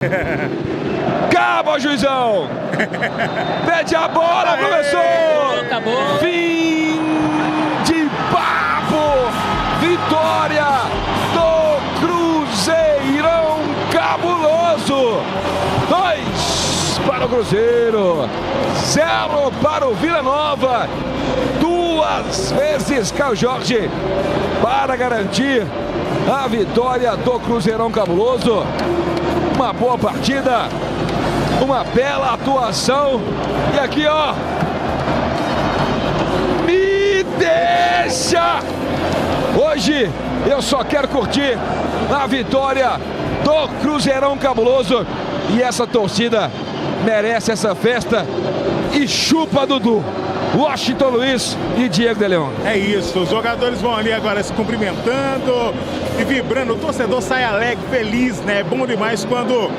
Acaba, juizão! Pede a bola, professor! Acabou! Fim de papo! Vitória do Cruzeirão cabuloso! 2 para o Cruzeiro, 0 para o Vila Nova. 2 vezes Caio Jorge para garantir a vitória do Cruzeirão cabuloso. Uma boa partida, uma bela atuação. E aqui, ó, me deixa! Hoje eu só quero curtir a vitória do Cruzeirão cabuloso. E essa torcida merece essa festa. E chupa, Dudu, Washington Luiz e Diego de Leon. É isso, os jogadores vão ali agora se cumprimentando e vibrando. O torcedor sai alegre, feliz, né? É bom demais quando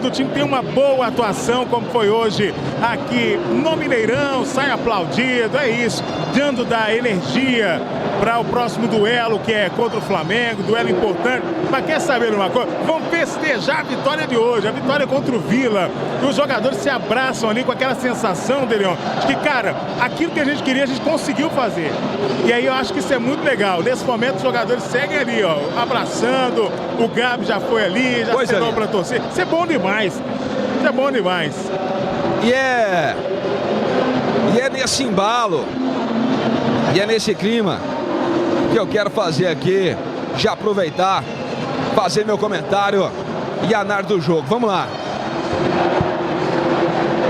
o time tem uma boa atuação, como foi hoje aqui no Mineirão, sai aplaudido, é isso, dando da energia para o próximo duelo, que é contra o Flamengo, duelo importante. Mas quer saber de uma coisa? Vamos festejar a vitória de hoje, a vitória contra o Vila. E os jogadores se abraçam ali com aquela sensação, de Leon, de que, cara, aquilo que a gente queria, a gente conseguiu fazer. E aí eu acho que isso é muito legal. Nesse momento os jogadores seguem ali, ó, abraçando. O Gabi já foi ali, já assinou para torcer. Isso é bom demais. Isso é bom demais. E é nesse embalo, e é nesse clima que eu quero fazer aqui, já aproveitar, fazer meu comentário e análise do jogo. Vamos lá.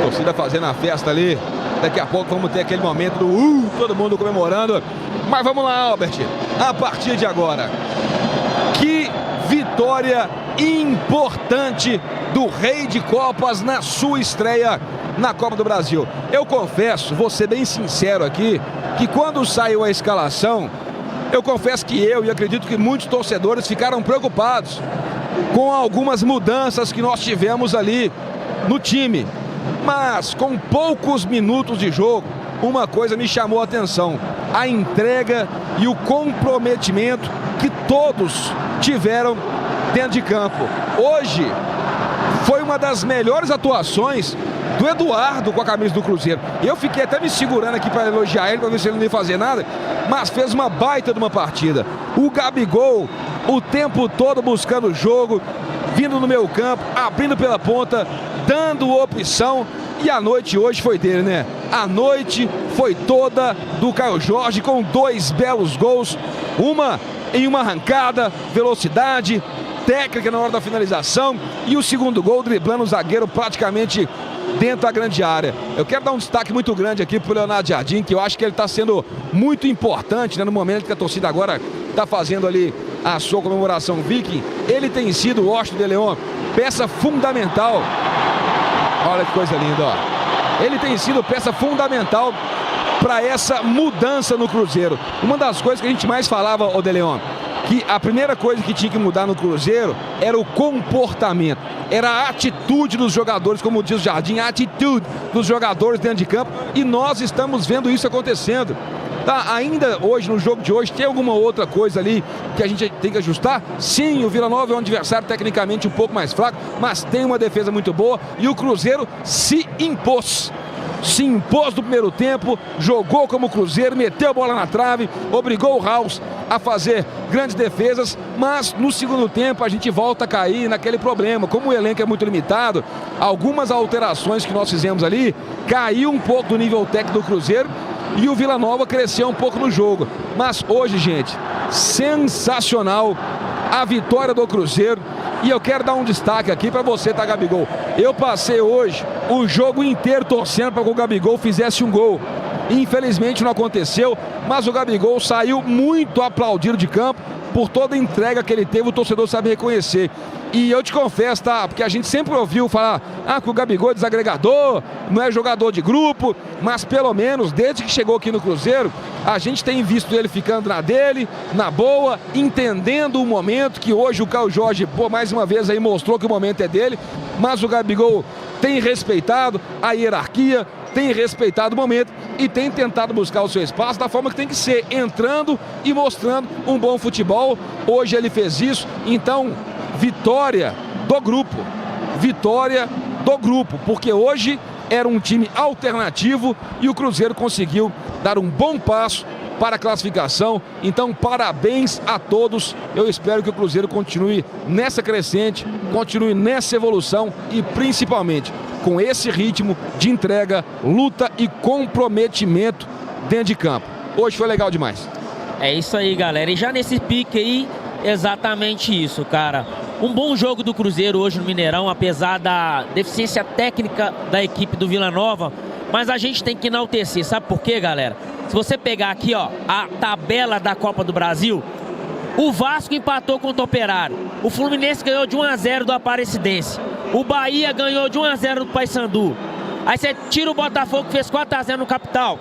Torcida fazendo a festa ali. Daqui a pouco vamos ter aquele momento do todo mundo comemorando. Mas vamos lá, Albert. A partir de agora, que vitória importante do Rei de Copas na sua estreia na Copa do Brasil. Eu confesso, vou ser bem sincero aqui, que quando saiu a escalação, eu confesso que eu e acredito que muitos torcedores ficaram preocupados com algumas mudanças que nós tivemos ali no time. Mas com poucos minutos de jogo, uma coisa me chamou a atenção: a entrega e o comprometimento que todos tiveram dentro de campo. Hoje foi uma das melhores atuações do Eduardo com a camisa do Cruzeiro. Eu fiquei até me segurando aqui para elogiar ele, para ver se ele não ia fazer nada, mas fez uma baita de uma partida. O Gabigol, o tempo todo buscando o jogo, vindo no meio campo, abrindo pela ponta, dando opção. E a noite hoje foi dele, né? A noite foi toda do Caio Jorge, com 2 belos gols. Uma em uma arrancada, velocidade, técnica na hora da finalização. E o segundo gol driblando o zagueiro praticamente dentro da grande área. Eu quero dar um destaque muito grande aqui para o Leonardo Jardim, que eu acho que ele está sendo muito importante, né, no momento que a torcida agora está fazendo ali a sua comemoração Viking. Ele tem sido, o Washington de Leon, peça fundamental. Olha que coisa linda, ó. Ele tem sido peça fundamental para essa mudança no Cruzeiro. Uma das coisas que a gente mais falava, ô De Leon, que a primeira coisa que tinha que mudar no Cruzeiro era o comportamento, era a atitude dos jogadores, como diz o Jardim, a atitude dos jogadores dentro de campo, e nós estamos vendo isso acontecendo. Tá, ainda hoje, no jogo de hoje, tem alguma outra coisa ali que a gente tem que ajustar? Sim, o Vila Nova é um adversário tecnicamente um pouco mais fraco, mas tem uma defesa muito boa e o Cruzeiro se impôs. Se impôs no primeiro tempo, jogou como Cruzeiro, meteu a bola na trave, obrigou o Raus a fazer grandes defesas, mas no segundo tempo a gente volta a cair naquele problema. Como o elenco é muito limitado, algumas alterações que nós fizemos ali caiu um pouco do nível técnico do Cruzeiro e o Vila Nova cresceu um pouco no jogo. Mas hoje, gente, sensacional a vitória do Cruzeiro. E eu quero dar um destaque aqui para você, tá, Gabigol? Eu passei hoje o jogo inteiro torcendo para que o Gabigol fizesse um gol. Infelizmente não aconteceu, mas o Gabigol saiu muito aplaudido de campo por toda a entrega que ele teve, o torcedor sabe reconhecer. E eu te confesso, tá, porque a gente sempre ouviu falar que o Gabigol é desagregador, não é jogador de grupo, mas pelo menos desde que chegou aqui no Cruzeiro, a gente tem visto ele ficando na dele, na boa, entendendo o momento, que hoje o Caio Jorge, mais uma vez aí mostrou que o momento é dele, mas o Gabigol tem respeitado a hierarquia, tem respeitado o momento e tem tentado buscar o seu espaço da forma que tem que ser, entrando e mostrando um bom futebol. Hoje ele fez isso, então vitória do grupo, vitória do grupo, porque hoje era um time alternativo e o Cruzeiro conseguiu dar um bom passo para a classificação. Então, parabéns a todos. Eu espero que o Cruzeiro continue nessa crescente, continue nessa evolução e principalmente com esse ritmo de entrega, luta e comprometimento dentro de campo. Hoje foi legal demais. É isso aí, galera. E já nesse pique aí, exatamente isso, cara. Um bom jogo do Cruzeiro hoje no Mineirão, apesar da deficiência técnica da equipe do Vila Nova. Mas a gente tem que enaltecer, sabe por quê, galera? Se você pegar aqui, ó, a tabela da Copa do Brasil, o Vasco empatou contra o Operário. O Fluminense ganhou de 1-0 do Aparecidense. O Bahia ganhou de 1-0 do Paysandu. Aí você tira o Botafogo, que fez 4-0 no Capital.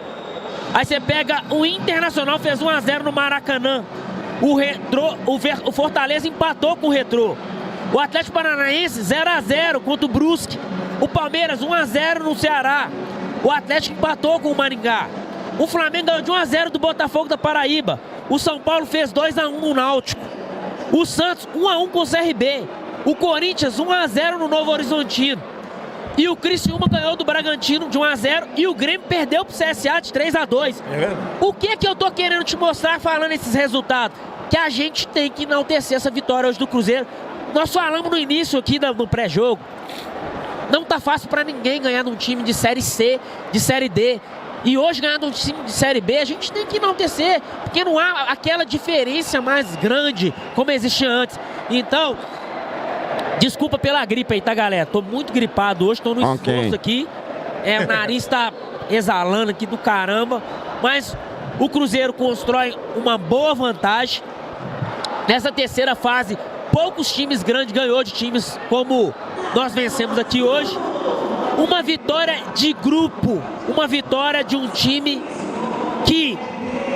Aí você pega o Internacional, fez 1-0 no Maracanã. O Fortaleza empatou com o Retrô. O Atlético Paranaense 0-0 contra o Brusque. O Palmeiras 1-0 no Ceará. O Atlético empatou com o Maringá. O Flamengo ganhou de 1-0 do Botafogo da Paraíba. O São Paulo fez 2-1 no Náutico. O Santos 1-1 com o CRB. O Corinthians 1-0 no Novo Horizontino. E o Criciúma ganhou do Bragantino de 1-0 e o Grêmio perdeu pro CSA de 3-2. O que eu tô querendo te mostrar falando esses resultados? Que a gente tem que enaltecer essa vitória hoje do Cruzeiro. Nós falamos no início aqui no pré-jogo. Não tá fácil para ninguém ganhar num time de Série C, de Série D. E hoje ganhar num time de Série B, a gente tem que enaltecer, porque não há aquela diferença mais grande como existia antes. Então, desculpa pela gripe aí, tá, galera? Tô muito gripado hoje, tô no esforço aqui. O nariz tá exalando aqui do caramba. Mas o Cruzeiro constrói uma boa vantagem. Nessa terceira fase, poucos times grandes ganhou de times como nós vencemos aqui hoje. Uma vitória de grupo, uma vitória de um time que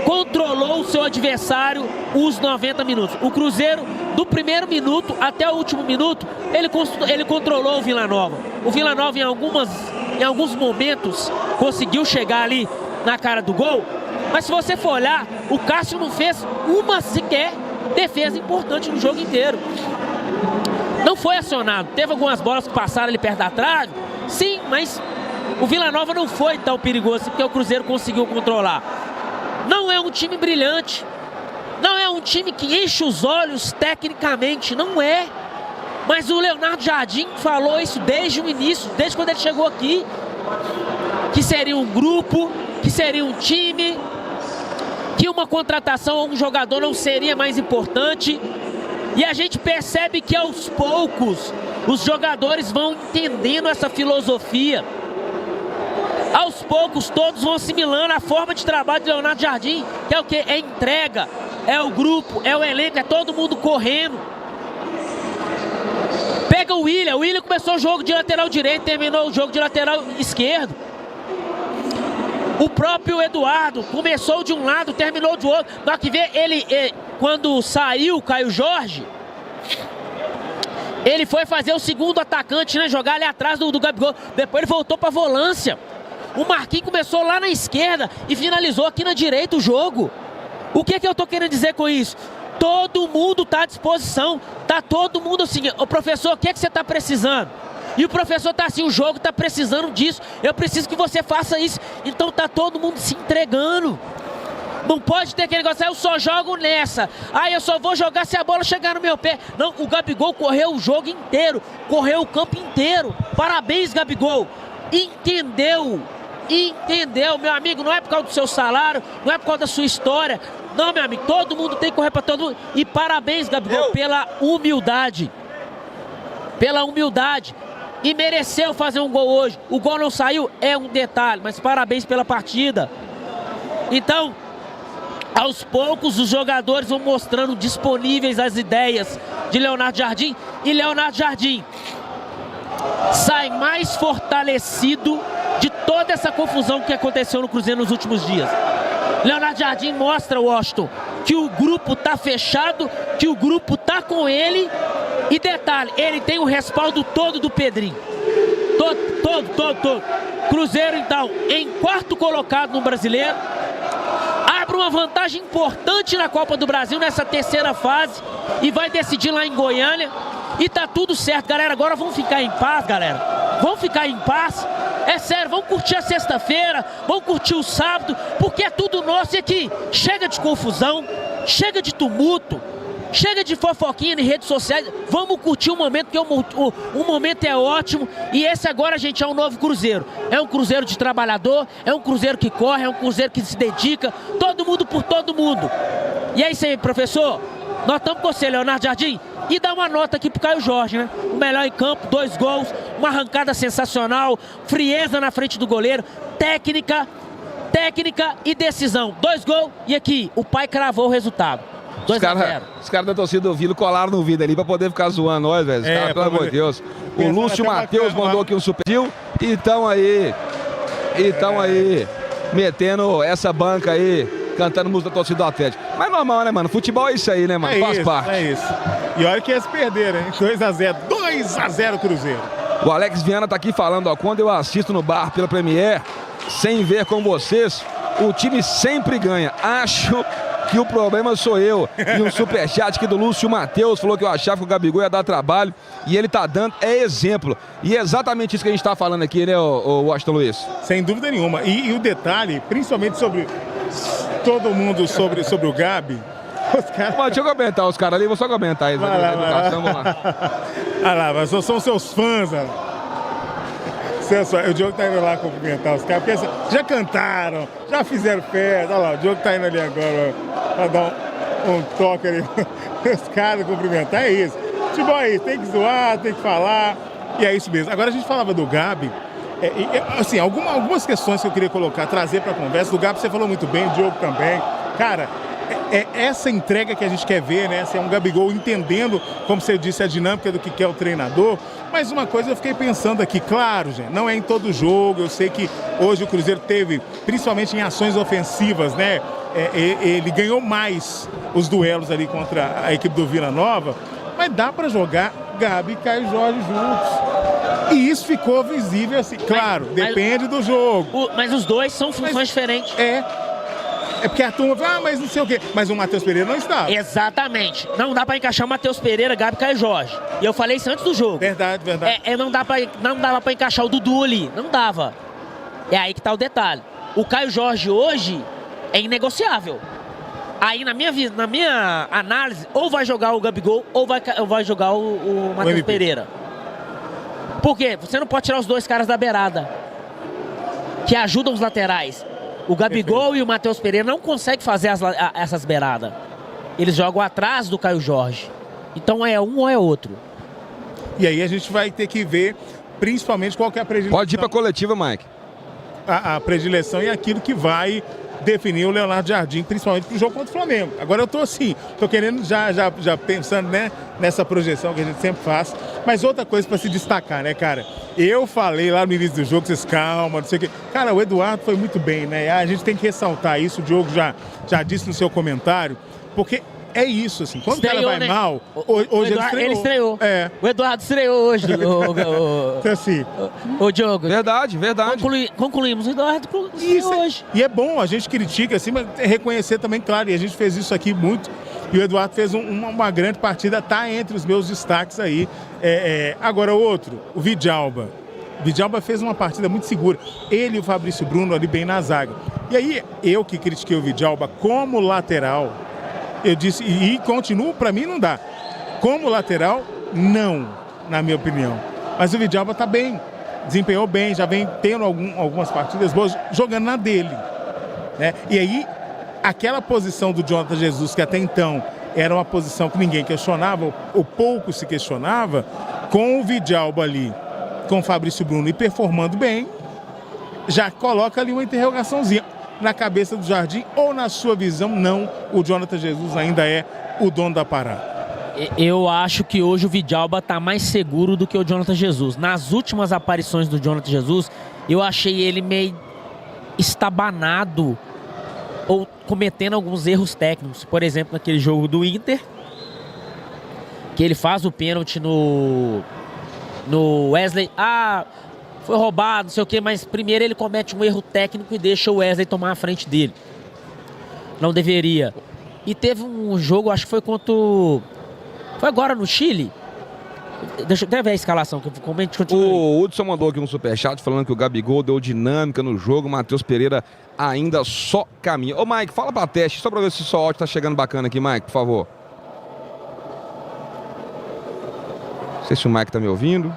controlou o seu adversário os 90 minutos. O Cruzeiro, do primeiro minuto até o último minuto, ele controlou o Vila Nova. O Vila Nova, em alguns momentos, conseguiu chegar ali na cara do gol. Mas se você for olhar, o Cássio não fez uma sequer defesa importante no jogo inteiro. Não foi acionado. Teve algumas bolas que passaram ali perto da trave. Sim, mas o Vila Nova não foi tão perigoso porque o Cruzeiro conseguiu controlar. Não é um time brilhante. Não é um time que enche os olhos tecnicamente. Não é. Mas o Leonardo Jardim falou isso desde o início, desde quando ele chegou aqui. Que seria um grupo, que seria um time, que uma contratação ou um jogador não seria mais importante. E a gente percebe que aos poucos os jogadores vão entendendo essa filosofia. Aos poucos todos vão assimilando a forma de trabalho de Leonardo Jardim, que é o quê? É entrega, é o grupo, é o elenco, é todo mundo correndo. Pega o William começou o jogo de lateral direito, terminou o jogo de lateral esquerdo. O próprio Eduardo começou de um lado, terminou do outro. Só que vê ele, quando saiu o Caio Jorge, ele foi fazer o segundo atacante, né? Jogar ali atrás do Gabigol. Depois ele voltou para a volância. O Marquinhos começou lá na esquerda e finalizou aqui na direita o jogo. O que eu tô querendo dizer com isso? Todo mundo tá à disposição. Tá todo mundo assim, ô professor, o que você tá precisando? E o professor tá assim, o jogo tá precisando disso. Eu preciso que você faça isso. Então tá todo mundo se entregando. Não pode ter aquele negócio, eu só jogo nessa. Eu só vou jogar se a bola chegar no meu pé. Não, o Gabigol correu o jogo inteiro. Correu o campo inteiro. Parabéns, Gabigol. Entendeu, meu amigo. Não é por causa do seu salário, não é por causa da sua história. Não, meu amigo, todo mundo tem que correr para todo mundo. E parabéns, Gabigol, pela humildade. Pela humildade. E mereceu fazer um gol hoje. O gol não saiu, é um detalhe, mas parabéns pela partida. Então, aos poucos os jogadores vão mostrando disponíveis as ideias de Leonardo Jardim. E Leonardo Jardim sai mais fortalecido de toda essa confusão que aconteceu no Cruzeiro nos últimos dias. Leonardo Jardim mostra, Washington, que o grupo tá fechado, que o grupo tá com ele. E detalhe, ele tem o respaldo todo do Pedrinho. Todo. Cruzeiro, então, em quarto colocado no Brasileiro. Abre uma vantagem importante na Copa do Brasil nessa terceira fase. E vai decidir lá em Goiânia. E tá tudo certo, galera. Agora vamos ficar em paz, galera. Vamos ficar em paz. É sério, vamos curtir a sexta-feira, vamos curtir o sábado, porque é tudo nosso. E aqui, chega de confusão, chega de tumulto, chega de fofoquinha em redes sociais. Vamos curtir o momento, porque o momento é ótimo. E esse agora, gente, é um novo Cruzeiro. É um Cruzeiro de trabalhador, é um Cruzeiro que corre, é um Cruzeiro que se dedica. Todo mundo por todo mundo. E é isso aí, professor. Nós estamos com você, Leonardo Jardim. E dá uma nota aqui pro Caio Jorge, né? O melhor em campo, 2 gols, uma arrancada sensacional, frieza na frente do goleiro, técnica e decisão. 2 gols e aqui, o pai cravou o resultado. 2-0. Os caras da torcida do Vila colaram no vídeo ali pra poder ficar zoando nós, velho. Os caras, pelo amor de Deus. O Lúcio Matheus mandou aqui um supercil e tão aí, metendo essa banca aí, cantando música da torcida do Atlético. Mas normal, né, mano? Futebol é isso aí, né, mano? Faz parte. É isso. E olha que eles perderam, hein? 2-0. 2-0 Cruzeiro. O Alex Viana tá aqui falando, ó. Quando eu assisto no bar pela Premier, sem ver com vocês, o time sempre ganha. Acho que o problema sou eu. E um superchat aqui do Lúcio Matheus falou que eu achava que o Gabigol ia dar trabalho. E ele tá dando, é exemplo. E é exatamente isso que a gente tá falando aqui, né, o Washington Luiz? Sem dúvida nenhuma. E o detalhe, principalmente sobre todo mundo, sobre o Gabi. Mas deixa eu comentar os caras ali, vou só comentar isso. Vamos lá. Olha lá, mas são seus fãs, olha lá. O Diogo tá indo lá cumprimentar os caras, porque já cantaram, já fizeram festa. Olha lá, o Diogo tá indo ali agora pra dar um toque ali. Os caras cumprimentar, é isso. Futebol é isso, tem que zoar, tem que falar, e é isso mesmo. Agora a gente falava do Gabi, assim, algumas questões que eu queria colocar, trazer pra conversa. Do Gabi você falou muito bem, o Diogo também. Cara, é essa entrega que a gente quer ver, né? Assim, é um Gabigol entendendo, como você disse, a dinâmica do que quer o treinador. Mas uma coisa eu fiquei pensando aqui, claro, gente, não é em todo jogo. Eu sei que hoje o Cruzeiro teve, principalmente em ações ofensivas, né? Ele ganhou mais os duelos ali contra a equipe do Vila Nova. Mas dá para jogar Gabi e Caio Jorge juntos. E isso ficou visível assim. Claro, depende do jogo. Mas os dois são funções diferentes. É porque a turma fala, mas não sei o quê. Mas o Matheus Pereira não estava. Exatamente. Não dá pra encaixar o Matheus Pereira, Gabi, Caio Jorge. E eu falei isso antes do jogo. Verdade. Não dava pra encaixar o Dudu ali. Não dava. É aí que tá o detalhe. O Caio Jorge hoje é inegociável. Aí na minha análise, ou vai jogar o Gabigol, ou vai jogar o Matheus Pereira. Por quê? Você não pode tirar os dois caras da beirada, que ajudam os laterais. O Gabigol e o Matheus Pereira não conseguem fazer essas beiradas. Eles jogam atrás do Caio Jorge. Então é um ou é outro. E aí a gente vai ter que ver, principalmente, qual que é a predileção. Pode ir pra coletiva, Mike. A predileção e aquilo que vai definir o Leonardo Jardim, principalmente pro jogo contra o Flamengo. Agora eu tô assim, tô querendo já pensando, né, nessa projeção que a gente sempre faz. Mas outra coisa para se destacar, né, cara? Eu falei lá no início do jogo, vocês calma, não sei o quê. Cara, o Eduardo foi muito bem, né? A gente tem que ressaltar isso, o Diogo já disse no seu comentário, porque é isso, assim, quando estreou, o cara vai, né, mal, hoje ele estreou. O Eduardo estreou hoje. Então, assim, o Diogo. Verdade. Concluímos, o Eduardo estreou hoje. E é bom, a gente critica, assim, mas reconhecer também, claro, e a gente fez isso aqui muito. E o Eduardo fez uma grande partida, tá entre os meus destaques aí. Agora outro, o Vidalba. O Vidalba fez uma partida muito segura. Ele e o Fabrício Bruno ali bem na zaga. E aí, eu que critiquei o Vidalba como lateral, eu disse, e continuo, pra mim não dá. Como lateral, não, na minha opinião. Mas o Vidalba tá bem, desempenhou bem, já vem tendo algumas partidas boas, jogando na dele, né? E aí, aquela posição do Jonathan Jesus, que até então era uma posição que ninguém questionava, ou pouco se questionava, com o Vidalba ali, com o Fabrício Bruno e performando bem, já coloca ali uma interrogaçãozinha na cabeça do Jardim, ou na sua visão, não, o Jonathan Jesus ainda é o dono da parada. Eu acho que hoje o Vidalba está mais seguro do que o Jonathan Jesus. Nas últimas aparições do Jonathan Jesus, eu achei ele meio estabanado ou cometendo alguns erros técnicos. Por exemplo, naquele jogo do Inter, que ele faz o pênalti no Wesley. Foi roubado, não sei o que, mas primeiro ele comete um erro técnico e deixa o Wesley tomar a frente dele. Não deveria. E teve um jogo, acho que foi foi agora no Chile, Deixa eu até ver a escalação, que eu comente. O Hudson mandou aqui um superchat falando que o Gabigol deu dinâmica no jogo, o Matheus Pereira ainda só caminha. Ô, Mike, fala pra teste, só pra ver se o seu áudio tá chegando bacana aqui, Mike, por favor. Não sei se o Mike tá me ouvindo.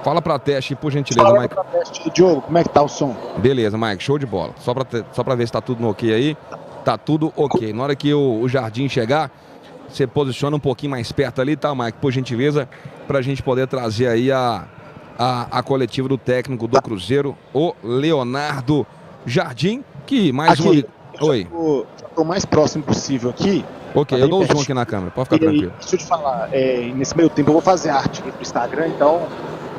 Fala pra teste, por gentileza, Fala Mike. pra teste, Diogo, como é que tá o som? Beleza, Mike, show de bola. Só pra ver se tá tudo no ok aí. Tá tudo ok. Na hora que o Jardim chegar, você posiciona um pouquinho mais perto ali, tá, Mike? Por gentileza, pra gente poder trazer aí a coletiva do técnico do Cruzeiro, o Leonardo Jardim, que mais aqui, uma... Oi. Já tô mais próximo possível aqui. Ok, eu dou o zoom aqui na câmera, pode ficar tranquilo. Deixa eu te falar, nesse meio tempo eu vou fazer arte aqui pro Instagram, então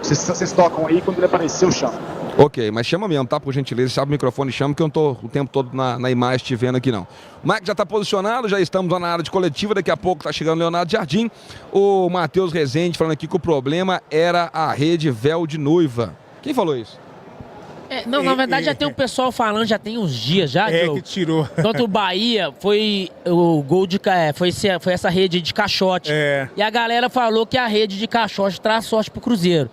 vocês tocam aí, quando ele aparecer eu chamo. Ok, mas chama mesmo, tá? Por gentileza, sabe o microfone e chama, que eu não tô o tempo todo na imagem te vendo aqui, não. O Mike já tá posicionado, já estamos lá na área de coletiva, daqui a pouco tá chegando o Leonardo Jardim. O Matheus Rezende falando aqui que o problema era a rede véu de noiva. Quem falou isso? Não, na verdade já tem um pessoal falando, já tem uns dias já, que tirou. Contra o Bahia, foi o gol de... Foi essa rede de caixote. E a galera falou que a rede de caixote traz sorte pro Cruzeiro.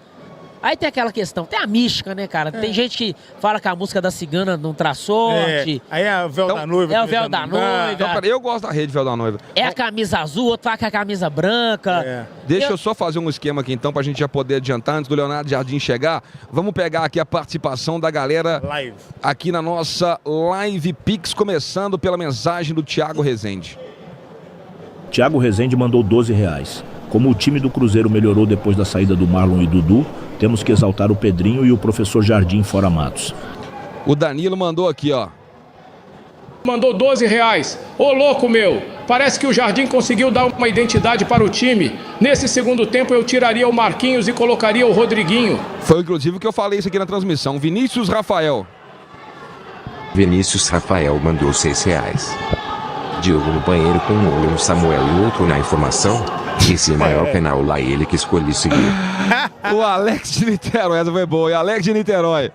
Aí tem aquela questão, tem a mística, né, cara? Tem gente que fala que a música da cigana não traz sorte. Aí é o véu da noiva. É o véu da noiva. Então, peraí, eu gosto da rede véu da noiva. É a camisa azul, outro fala que é a camisa branca. Deixa eu só fazer um esquema aqui, então, pra gente já poder adiantar, antes do Leonardo Jardim chegar. Vamos pegar aqui a participação da galera aqui na nossa Live Pix, começando pela mensagem do Thiago Rezende. Thiago Rezende mandou R$12. Como o time do Cruzeiro melhorou depois da saída do Marlon e Dudu, temos que exaltar o Pedrinho e o professor Jardim fora Matos. O Danilo mandou aqui, ó. Mandou R$12. Ô louco meu, parece que o Jardim conseguiu dar uma identidade para o time. Nesse segundo tempo eu tiraria o Marquinhos e colocaria o Rodriguinho. Foi inclusive que eu falei isso aqui na transmissão. Vinícius Rafael. Vinícius Rafael mandou R$6. Diogo no banheiro com um olho no Samuel e o outro na informação. Esse maior penal lá ele que escolhi seguir. O Alex de Niterói, essa foi boa. E Alex de Niterói.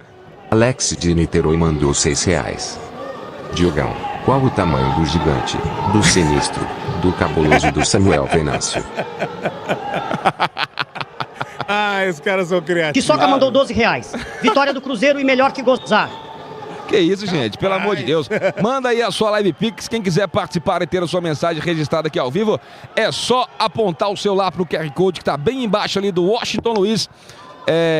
Alex de Niterói mandou R$6. Diogão, qual o tamanho do gigante, do sinistro, do cabuloso do Samuel Venâncio? Os caras são criativos. Tiçoca mandou R$12. Vitória do Cruzeiro e melhor que gozar. Que isso, gente, pelo amor de Deus. Manda aí a sua Live Pix. Quem quiser participar e ter a sua mensagem registrada aqui ao vivo, é só apontar o celular pro QR Code que tá bem embaixo ali do Washington Luiz.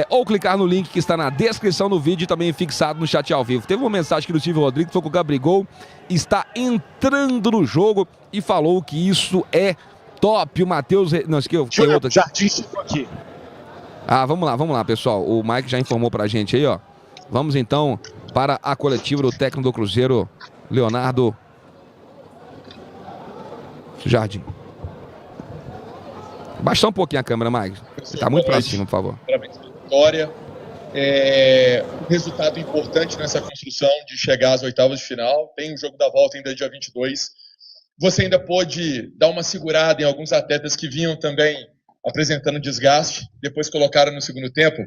Ou clicar no link que está na descrição do vídeo e também fixado no chat ao vivo. Teve uma mensagem aqui do Silvio Rodrigues, falou que o Gabigol está entrando no jogo e falou que isso é top. O Matheus... Não, isso aqui foi outra. Jardim aqui. Vamos lá, pessoal. O Mike já informou pra gente aí, ó. Vamos então para a coletiva do técnico do Cruzeiro, Leonardo Jardim. Baixar um pouquinho a câmera, Mike. Tá muito pra cima, por favor. Parabéns pela vitória. Um resultado importante nessa construção de chegar às oitavas de final. Tem o jogo da volta ainda dia 22. Você ainda pôde dar uma segurada em alguns atletas que vinham também apresentando desgaste, depois colocaram no segundo tempo.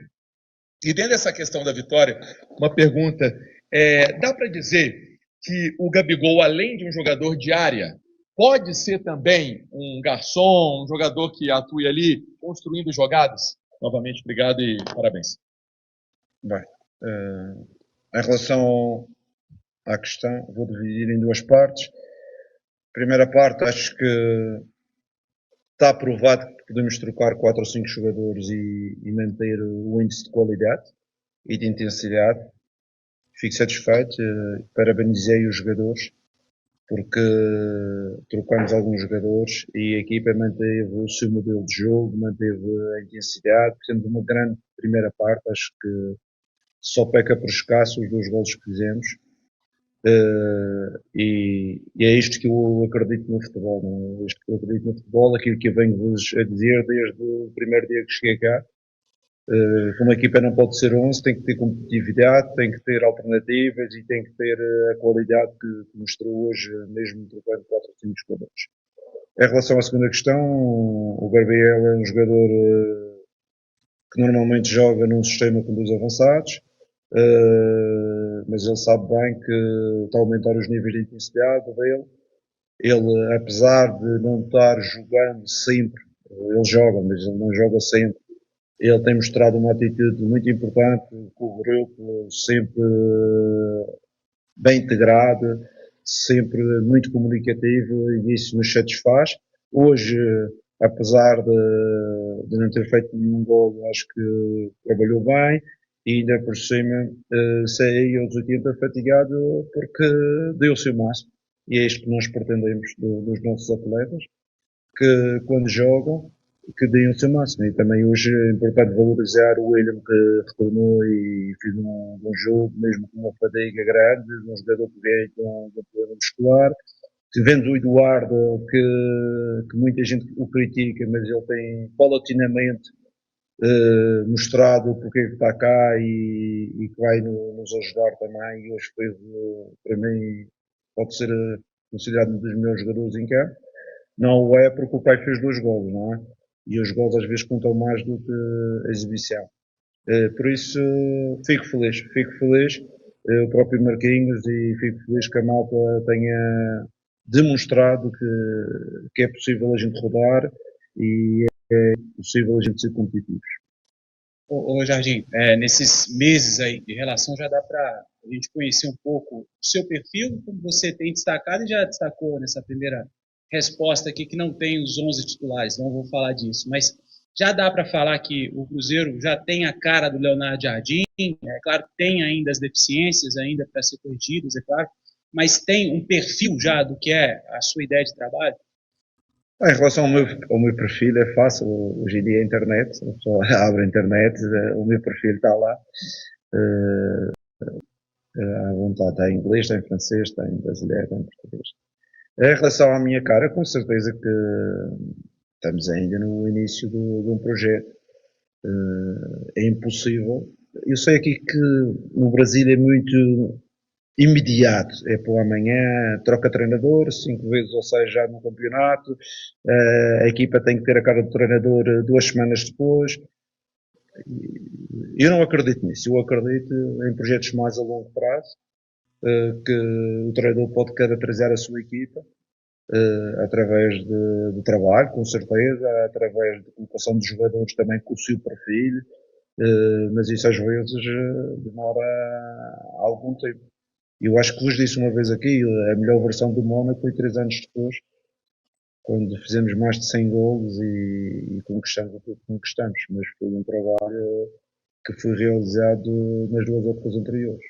E dentro dessa questão da vitória, uma pergunta, dá para dizer que o Gabigol, além de um jogador de área, pode ser também um garçom, um jogador que atue ali, construindo jogadas? Novamente, obrigado e parabéns. Bem, em relação à questão, vou dividir em duas partes. Primeira parte, acho que está provado que podemos trocar 4 ou 5 jogadores e manter o índice de qualidade e de intensidade. Fico satisfeito, parabenizei os jogadores, porque trocamos alguns jogadores e a equipa manteve o seu modelo de jogo, manteve a intensidade. Fizemos uma grande primeira parte, acho que só peca por escasso os 2 golos que fizemos. E é isto que eu acredito no futebol, não é? Isto que eu acredito no futebol, aquilo que eu venho-vos a dizer desde o primeiro dia que cheguei cá. Como a equipa não pode ser 11, tem que ter competitividade, tem que ter alternativas e tem que ter a qualidade que mostrou hoje, mesmo trocando 4 ou 5 jogadores. Em relação à segunda questão, o Gabriel é um jogador que normalmente joga num sistema com 2 avançados, mas ele sabe bem que está a aumentar os níveis de intensidade dele. Ele, apesar de não estar jogando sempre Ele joga, mas ele não joga sempre. Ele tem mostrado uma atitude muito importante com o grupo, sempre bem integrado, sempre muito comunicativo, e isso nos satisfaz. Hoje, apesar de não ter feito nenhum gol, acho que trabalhou bem, e ainda por cima saí aos 80 fatigado porque deu o seu máximo. E é isto que nós pretendemos dos nossos atletas, que quando jogam, que deem o seu máximo. E também hoje é importante valorizar o William, que retornou e fez um bom jogo, mesmo com uma fadiga grande, um jogador que vem com um problema muscular. Tivemos o Eduardo, que muita gente o critica, mas ele tem paulatinamente mostrado porque é que está cá e que vai nos ajudar também. E hoje fez, para mim, pode ser considerado um dos melhores jogadores em campo. Não o é porque o pai fez 2 golos, não é? E os golos às vezes contam mais do que a exibição. Por isso, fico feliz, o próprio Marquinhos, e fico feliz que a malta tenha demonstrado que é possível a gente rodar e é possível a gente ser competitivos. Ô Jardim, nesses meses aí de relação já dá para a gente conhecer um pouco o seu perfil, como você tem destacado e já destacou nessa primeira resposta aqui que não tem os 11 titulares, não vou falar disso, mas já dá para falar que o Cruzeiro já tem a cara do Leonardo Jardim, é claro que tem ainda as deficiências ainda para ser corrigidas, é claro, mas tem um perfil já do que é a sua ideia de trabalho? Em relação ao meu perfil é fácil, hoje em dia a internet, a pessoa abre a internet, o meu perfil está lá, à vontade, está em inglês, está em francês, está em brasileiro, está em português. Em relação à minha cara, com certeza que estamos ainda no início de um projeto. É impossível. Eu sei aqui que no Brasil é muito imediato. É para amanhã, troca treinador, 5 vezes ou 6 já no campeonato. A equipa tem que ter a cara do treinador 2 semanas depois. Eu não acredito nisso. Eu acredito em projetos mais a longo prazo, que o treinador pode caracterizar a sua equipa através de trabalho, com certeza, através de colocação de jogadores também com o seu perfil, mas isso às vezes demora algum tempo. Eu acho que vos disse uma vez aqui, a melhor versão do Mónaco foi 3 anos depois, quando fizemos mais de 100 golos e conquistamos aquilo que conquistamos, mas foi um trabalho que foi realizado nas 2 épocas anteriores.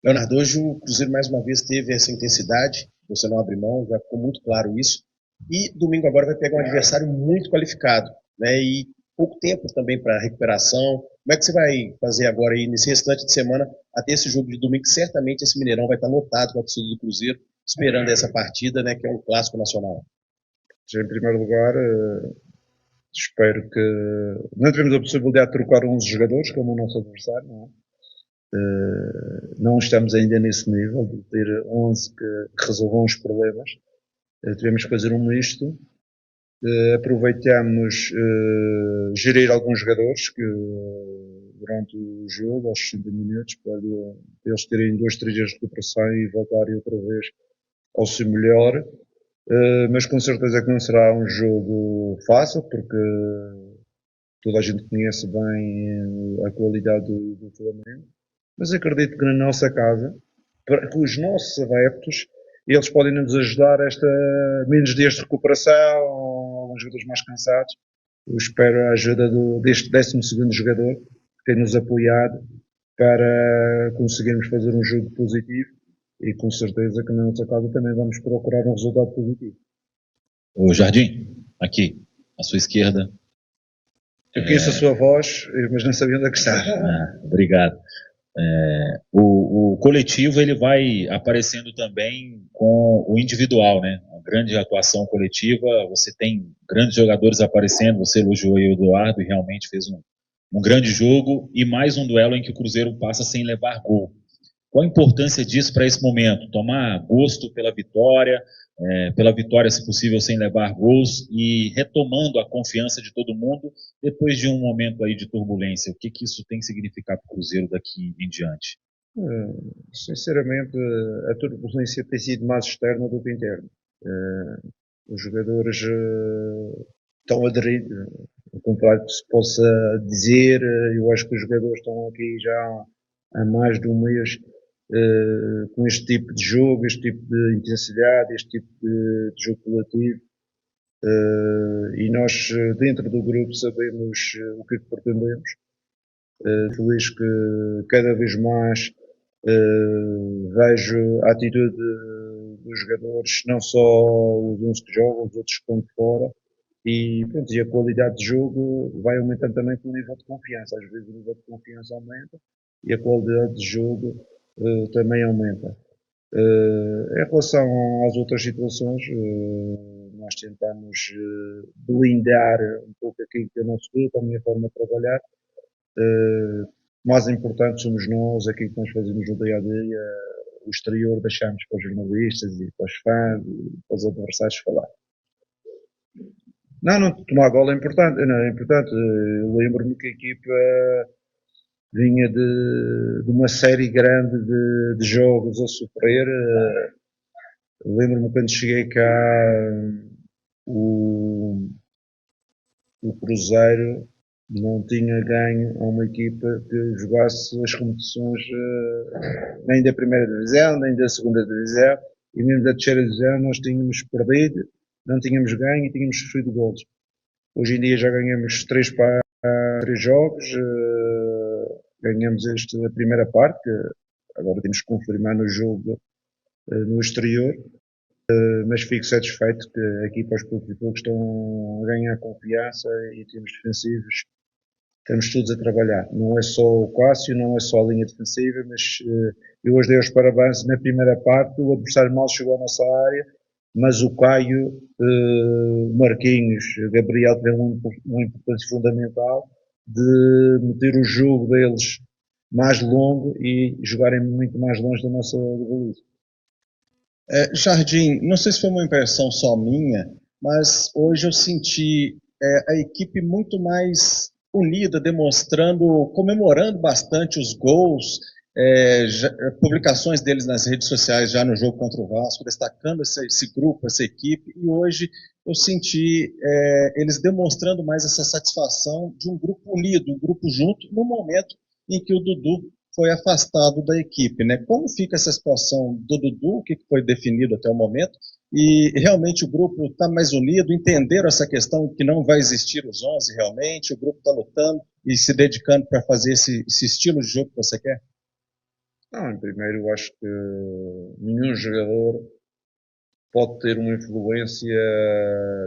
Leonardo, hoje o Cruzeiro mais uma vez teve essa intensidade, você não abre mão, já ficou muito claro isso, e domingo agora vai pegar um adversário muito qualificado, né, e pouco tempo também para recuperação. Como é que você vai fazer agora aí nesse restante de semana até esse jogo de domingo, que certamente esse Mineirão vai estar lotado com a torcida do Cruzeiro, esperando essa partida, né, que é um clássico nacional? Em primeiro lugar, espero que não tivemos a possibilidade de trocar 11 jogadores, como o nosso adversário, não é? Não estamos ainda nesse nível de ter 11 que resolvam os problemas. Tivemos que fazer um misto. Aproveitamos gerir alguns jogadores que durante o jogo, aos 60 minutos, para eles terem 2, 3 dias de recuperação e voltarem outra vez ao seu melhor. Mas com certeza que não será um jogo fácil, porque toda a gente conhece bem a qualidade do Flamengo. Mas acredito que na nossa casa, com os nossos adeptos, eles podem nos ajudar menos dias de recuperação, alguns jogadores mais cansados. Eu espero a ajuda deste 12º jogador, que tem nos apoiado, para conseguirmos fazer um jogo positivo, e com certeza que na nossa casa também vamos procurar um resultado positivo. O Jardim, aqui, à sua esquerda. Eu conheço a sua voz, mas não sabia onde é que está. Obrigado. O coletivo ele vai aparecendo também com o individual, né? A grande atuação coletiva, você tem grandes jogadores aparecendo, você elogiou aí o Eduardo e realmente fez um grande jogo, e mais um duelo em que o Cruzeiro passa sem levar gol. Qual a importância disso para esse momento? Tomar gosto pela vitória, se possível sem levar gols, e retomando a confiança de todo mundo depois de um momento aí de turbulência. O que isso tem significado para o Cruzeiro daqui em diante? Sinceramente, a turbulência tem sido mais externa do que interna. Os jogadores estão aderidos, o contrário que se possa dizer. Eu acho que os jogadores estão aqui já há mais de um mês com este tipo de jogo, este tipo de intensidade, este tipo de jogo coletivo. E nós, dentro do grupo, sabemos o que pretendemos. Feliz que cada vez mais vejo a atitude dos jogadores, não só os uns que jogam, os outros que estão de fora, e, pronto, e a qualidade de jogo vai aumentando também com o nível de confiança. Às vezes o nível de confiança aumenta e a qualidade de jogo também aumenta. Em relação às outras situações, nós tentamos blindar um pouco aquilo que é o nosso grupo, a minha forma de trabalhar. Mais importante somos nós, aquilo que nós fazemos no dia a dia. O exterior deixamos para os jornalistas e para os fãs e para os adversários falar. Não, tomar gol é importante. Não, é importante. Eu lembro-me que a equipa vinha de uma série grande de jogos a sofrer. Lembro-me quando cheguei cá, o Cruzeiro não tinha ganho a uma equipa que jogasse as competições nem da primeira divisão, nem da segunda divisão, e mesmo da terceira divisão nós tínhamos perdido, não tínhamos ganho e tínhamos sofrido golos. Hoje em dia já ganhamos 3 jogos, ganhamos a primeira parte, que agora temos que confirmar no jogo no exterior, mas fico satisfeito que aqui para os poucos estão a ganhar confiança e temos defensivos, estamos todos a trabalhar. Não é só o Cássio, não é só a linha defensiva, mas eu hoje dei os parabéns na primeira parte, o adversário mal chegou à nossa área, mas o Caio, Marquinhos, Gabriel tem uma importância fundamental de meter o jogo deles mais longo e jogarem muito mais longe da nossa baliza. Jardim, não sei se foi uma impressão só minha, mas hoje eu senti a equipe muito mais unida, comemorando bastante os gols, publicações deles nas redes sociais já no jogo contra o Vasco, destacando esse grupo, essa equipe, e hoje eu senti eles demonstrando mais essa satisfação de um grupo unido, um grupo junto, no momento em que o Dudu foi afastado da equipe, né? Como fica essa situação do Dudu, o que foi definido até o momento, e realmente o grupo está mais unido, entenderam essa questão que não vai existir os 11 realmente, o grupo está lutando e se dedicando para fazer esse estilo de jogo que você quer? Não, primeiro eu acho que nenhum jogador pode ter uma influência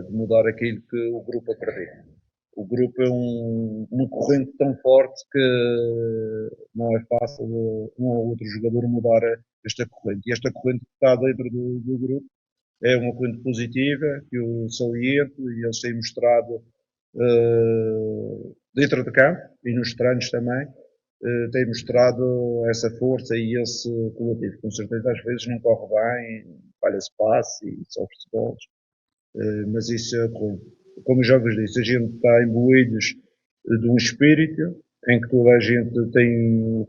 de mudar aquilo que o grupo acredita. O grupo é uma corrente tão forte que não é fácil um ou outro jogador mudar esta corrente. E esta corrente que está dentro do grupo é uma corrente positiva, que eu saliento e eles têm mostrado dentro de campo e nos treinos também, têm mostrado essa força e esse coletivo. Com certeza às vezes não corre bem, falha-se passe e sofre-se gols, mas isso é corrente. Como já vos disse, a gente está imbuídos de um espírito em que toda a gente tem o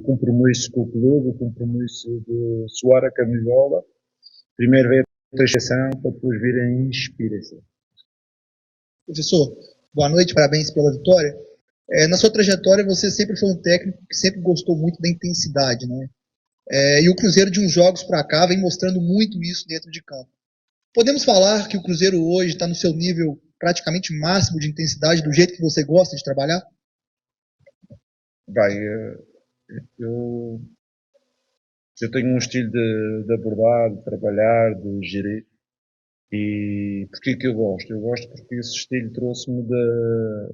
compromisso com o clube, o compromisso de suar a camisola. Primeiro vem a transformação para depois vir a inspiração. Professor, boa noite, parabéns pela vitória. Na sua trajetória você sempre foi um técnico que sempre gostou muito da intensidade, né? E o Cruzeiro de uns jogos para cá vem mostrando muito isso dentro de campo. Podemos falar que o Cruzeiro hoje está no seu nível praticamente máximo de intensidade, do jeito que você gosta de trabalhar? Bem, eu tenho um estilo de abordar, de trabalhar, de gerir. E porquê que eu gosto? Eu gosto porque esse estilo trouxe-me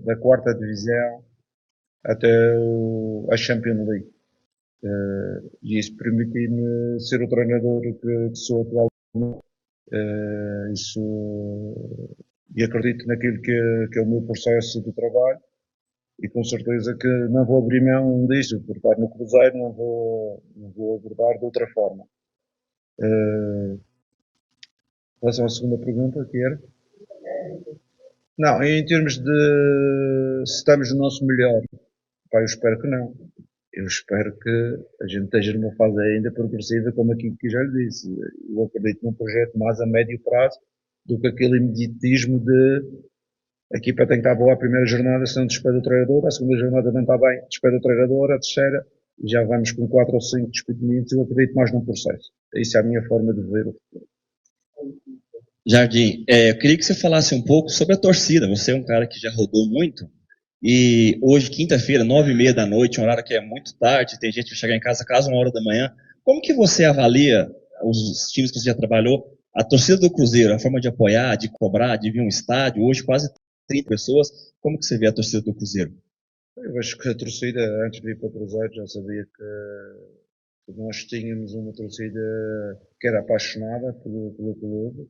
da 4ª divisão até a Champions League. E isso permitiu-me ser o treinador que sou atualmente. E acredito naquilo que é o meu processo de trabalho e com certeza que não vou abrir mão disso, por estar no Cruzeiro não vou abordar de outra forma. Em relação à segunda pergunta, que era? Não, em termos de se estamos no nosso melhor, eu espero que não. Eu espero que a gente esteja numa fase ainda progressiva, como aquilo que já lhe disse. Eu acredito num projeto mais a médio prazo do que aquele imediatismo de A equipa tem que estar boa a primeira jornada, senão despede o treinador, a segunda jornada não está bem, despede o treinador, a terceira, e já vamos com 4 ou 5 despedimentos, eu acredito mais num processo. Isso é a minha forma de ver o futuro. Jardim, eu queria que você falasse um pouco sobre a torcida. Você é um cara que já rodou muito, e hoje, quinta-feira, 9h30 da noite, um horário que é muito tarde, tem gente que chega em casa quase 1h da manhã. Como que você avalia os times que você já trabalhou, a torcida do Cruzeiro, a forma de apoiar, de cobrar, de vir um estádio, hoje quase 30 pessoas, como que você vê a torcida do Cruzeiro? Eu acho que a torcida, antes de ir para o Cruzeiro, já sabia que nós tínhamos uma torcida que era apaixonada pelo clube.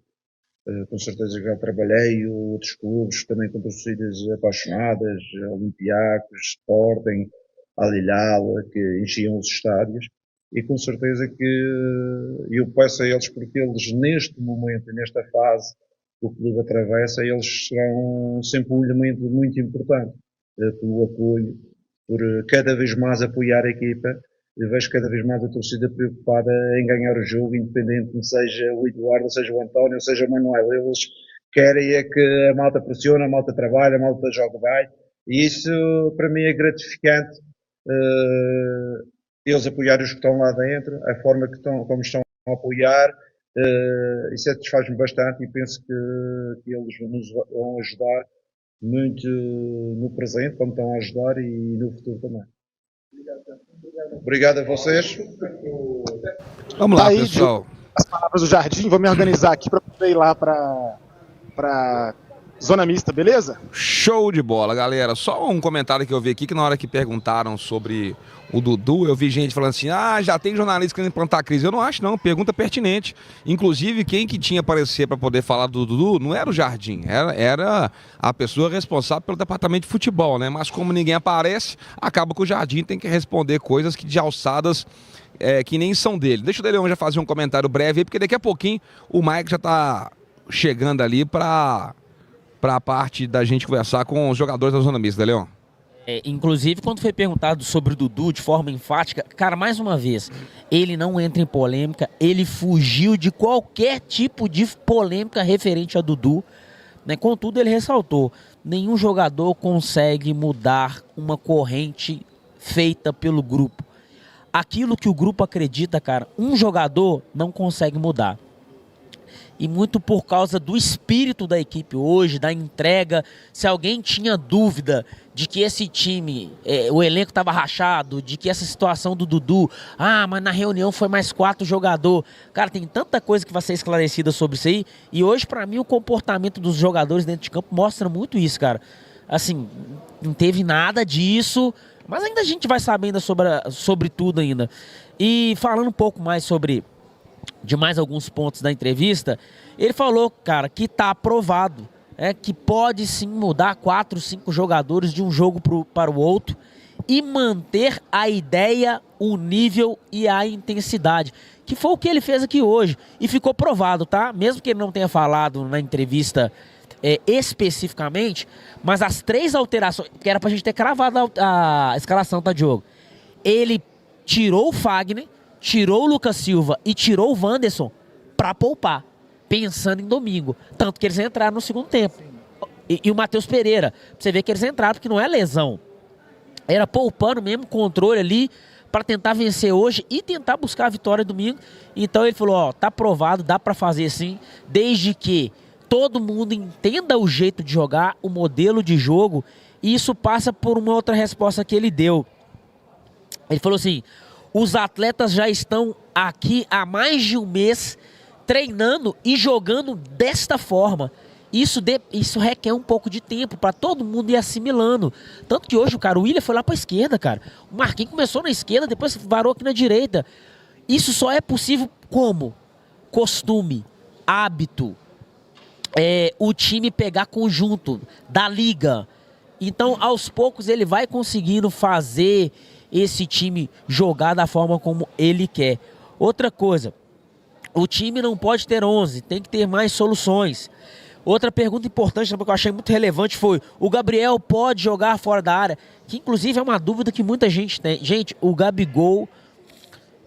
Com certeza já trabalhei outros clubes também com torcidas apaixonadas, Olympiacos, Sporting, Al Hilal, que enchiam os estádios, e com certeza que eu peço a eles, porque eles neste momento, nesta fase que o clube atravessa, eles serão sempre um elemento muito importante pelo apoio, por cada vez mais apoiar a equipa. Eu vejo cada vez mais a torcida preocupada em ganhar o jogo, independente seja o Eduardo, seja o António, seja o Manuel. Eles querem é que a malta pressione, a malta trabalhe, a malta jogue bem, e isso para mim é gratificante. Eles apoiarem os que estão lá dentro, a forma como estão a apoiar, isso satisfaz-me bastante, e penso que eles nos vão ajudar muito no presente, como estão a ajudar, e no futuro também. Obrigado a vocês. Vamos lá, aí, pessoal. As palavras do Jardim, vou me organizar aqui para poder ir lá para zona mista, beleza? Show de bola, galera. Só um comentário que eu vi aqui, que na hora que perguntaram sobre o Dudu, eu vi gente falando assim, já tem jornalista querendo implantar crise. Eu não acho, não. Pergunta pertinente. Inclusive, quem que tinha aparecer para poder falar do Dudu não era o Jardim, era a pessoa responsável pelo departamento de futebol, né? Mas como ninguém aparece, acaba que o Jardim tem que responder coisas que de alçadas que nem são dele. Deixa o Deleon já fazer um comentário breve aí, porque daqui a pouquinho o Mike já tá chegando ali para a parte da gente conversar com os jogadores da zona mista, Leão. Inclusive, quando foi perguntado sobre o Dudu de forma enfática, cara, mais uma vez, ele não entra em polêmica, ele fugiu de qualquer tipo de polêmica referente a Dudu, né? Contudo, ele ressaltou, nenhum jogador consegue mudar uma corrente feita pelo grupo. Aquilo que o grupo acredita, cara, um jogador não consegue mudar. E muito por causa do espírito da equipe hoje, da entrega. Se alguém tinha dúvida de que esse time, o elenco estava rachado, de que essa situação do Dudu, mas na reunião foi mais 4 jogadores. Cara, tem tanta coisa que vai ser esclarecida sobre isso aí. E hoje, para mim, o comportamento dos jogadores dentro de campo mostra muito isso, cara. Assim, não teve nada disso, mas ainda a gente vai saber ainda sobre tudo ainda. E falando um pouco mais sobre... de mais alguns pontos da entrevista, ele falou, cara, que tá aprovado, que pode sim mudar 4, 5 jogadores de um jogo para o outro e manter a ideia, o nível e a intensidade, que foi o que ele fez aqui hoje e ficou provado, tá? Mesmo que ele não tenha falado na entrevista especificamente, mas as 3 alterações, que era pra gente ter cravado a escalação, tá, Diogo? Ele tirou o Fagner, tirou o Lucas Silva e tirou o Wanderson para poupar, pensando em domingo. Tanto que eles entraram no segundo tempo. E o Matheus Pereira, você vê que eles entraram porque não é lesão. Era poupando mesmo, controle ali, para tentar vencer hoje e tentar buscar a vitória domingo. Então ele falou, tá aprovado, dá para fazer sim, desde que todo mundo entenda o jeito de jogar, o modelo de jogo, e isso passa por uma outra resposta que ele deu. Ele falou assim, os atletas já estão aqui há mais de um mês treinando e jogando desta forma. Isso requer um pouco de tempo para todo mundo ir assimilando. Tanto que hoje o William foi lá para a esquerda, cara. O Marquinhos começou na esquerda, depois varou aqui na direita. Isso só é possível como? Costume, hábito. O time pegar conjunto da liga. Então, aos poucos, ele vai conseguindo fazer esse time jogar da forma como ele quer. Outra coisa, o time não pode ter 11, tem que ter mais soluções. Outra pergunta importante que eu achei muito relevante foi, o Gabriel pode jogar fora da área? Que inclusive é uma dúvida que muita gente tem. Gente, o Gabigol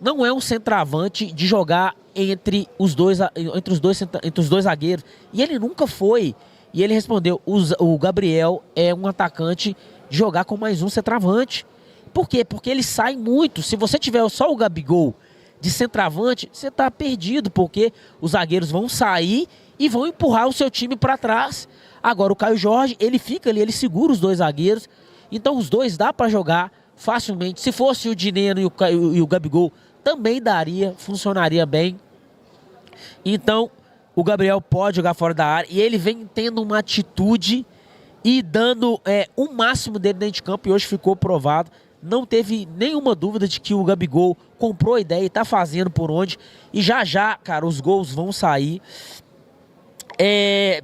não é um centroavante de jogar entre os dois zagueiros. E ele nunca foi. E ele respondeu, o Gabriel é um atacante de jogar com mais um centroavante. Por quê? Porque ele sai muito. Se você tiver só o Gabigol de centroavante, você tá perdido, porque os zagueiros vão sair e vão empurrar o seu time para trás. Agora o Caio Jorge, ele fica ali, ele segura os dois zagueiros. Então os dois dá para jogar facilmente. Se fosse o Dineno e o Gabigol, também daria, funcionaria bem. Então o Gabriel pode jogar fora da área e ele vem tendo uma atitude e dando o máximo dele dentro de campo, e hoje ficou provado. Não teve nenhuma dúvida de que o Gabigol comprou a ideia e tá fazendo por onde. E já, cara, os gols vão sair.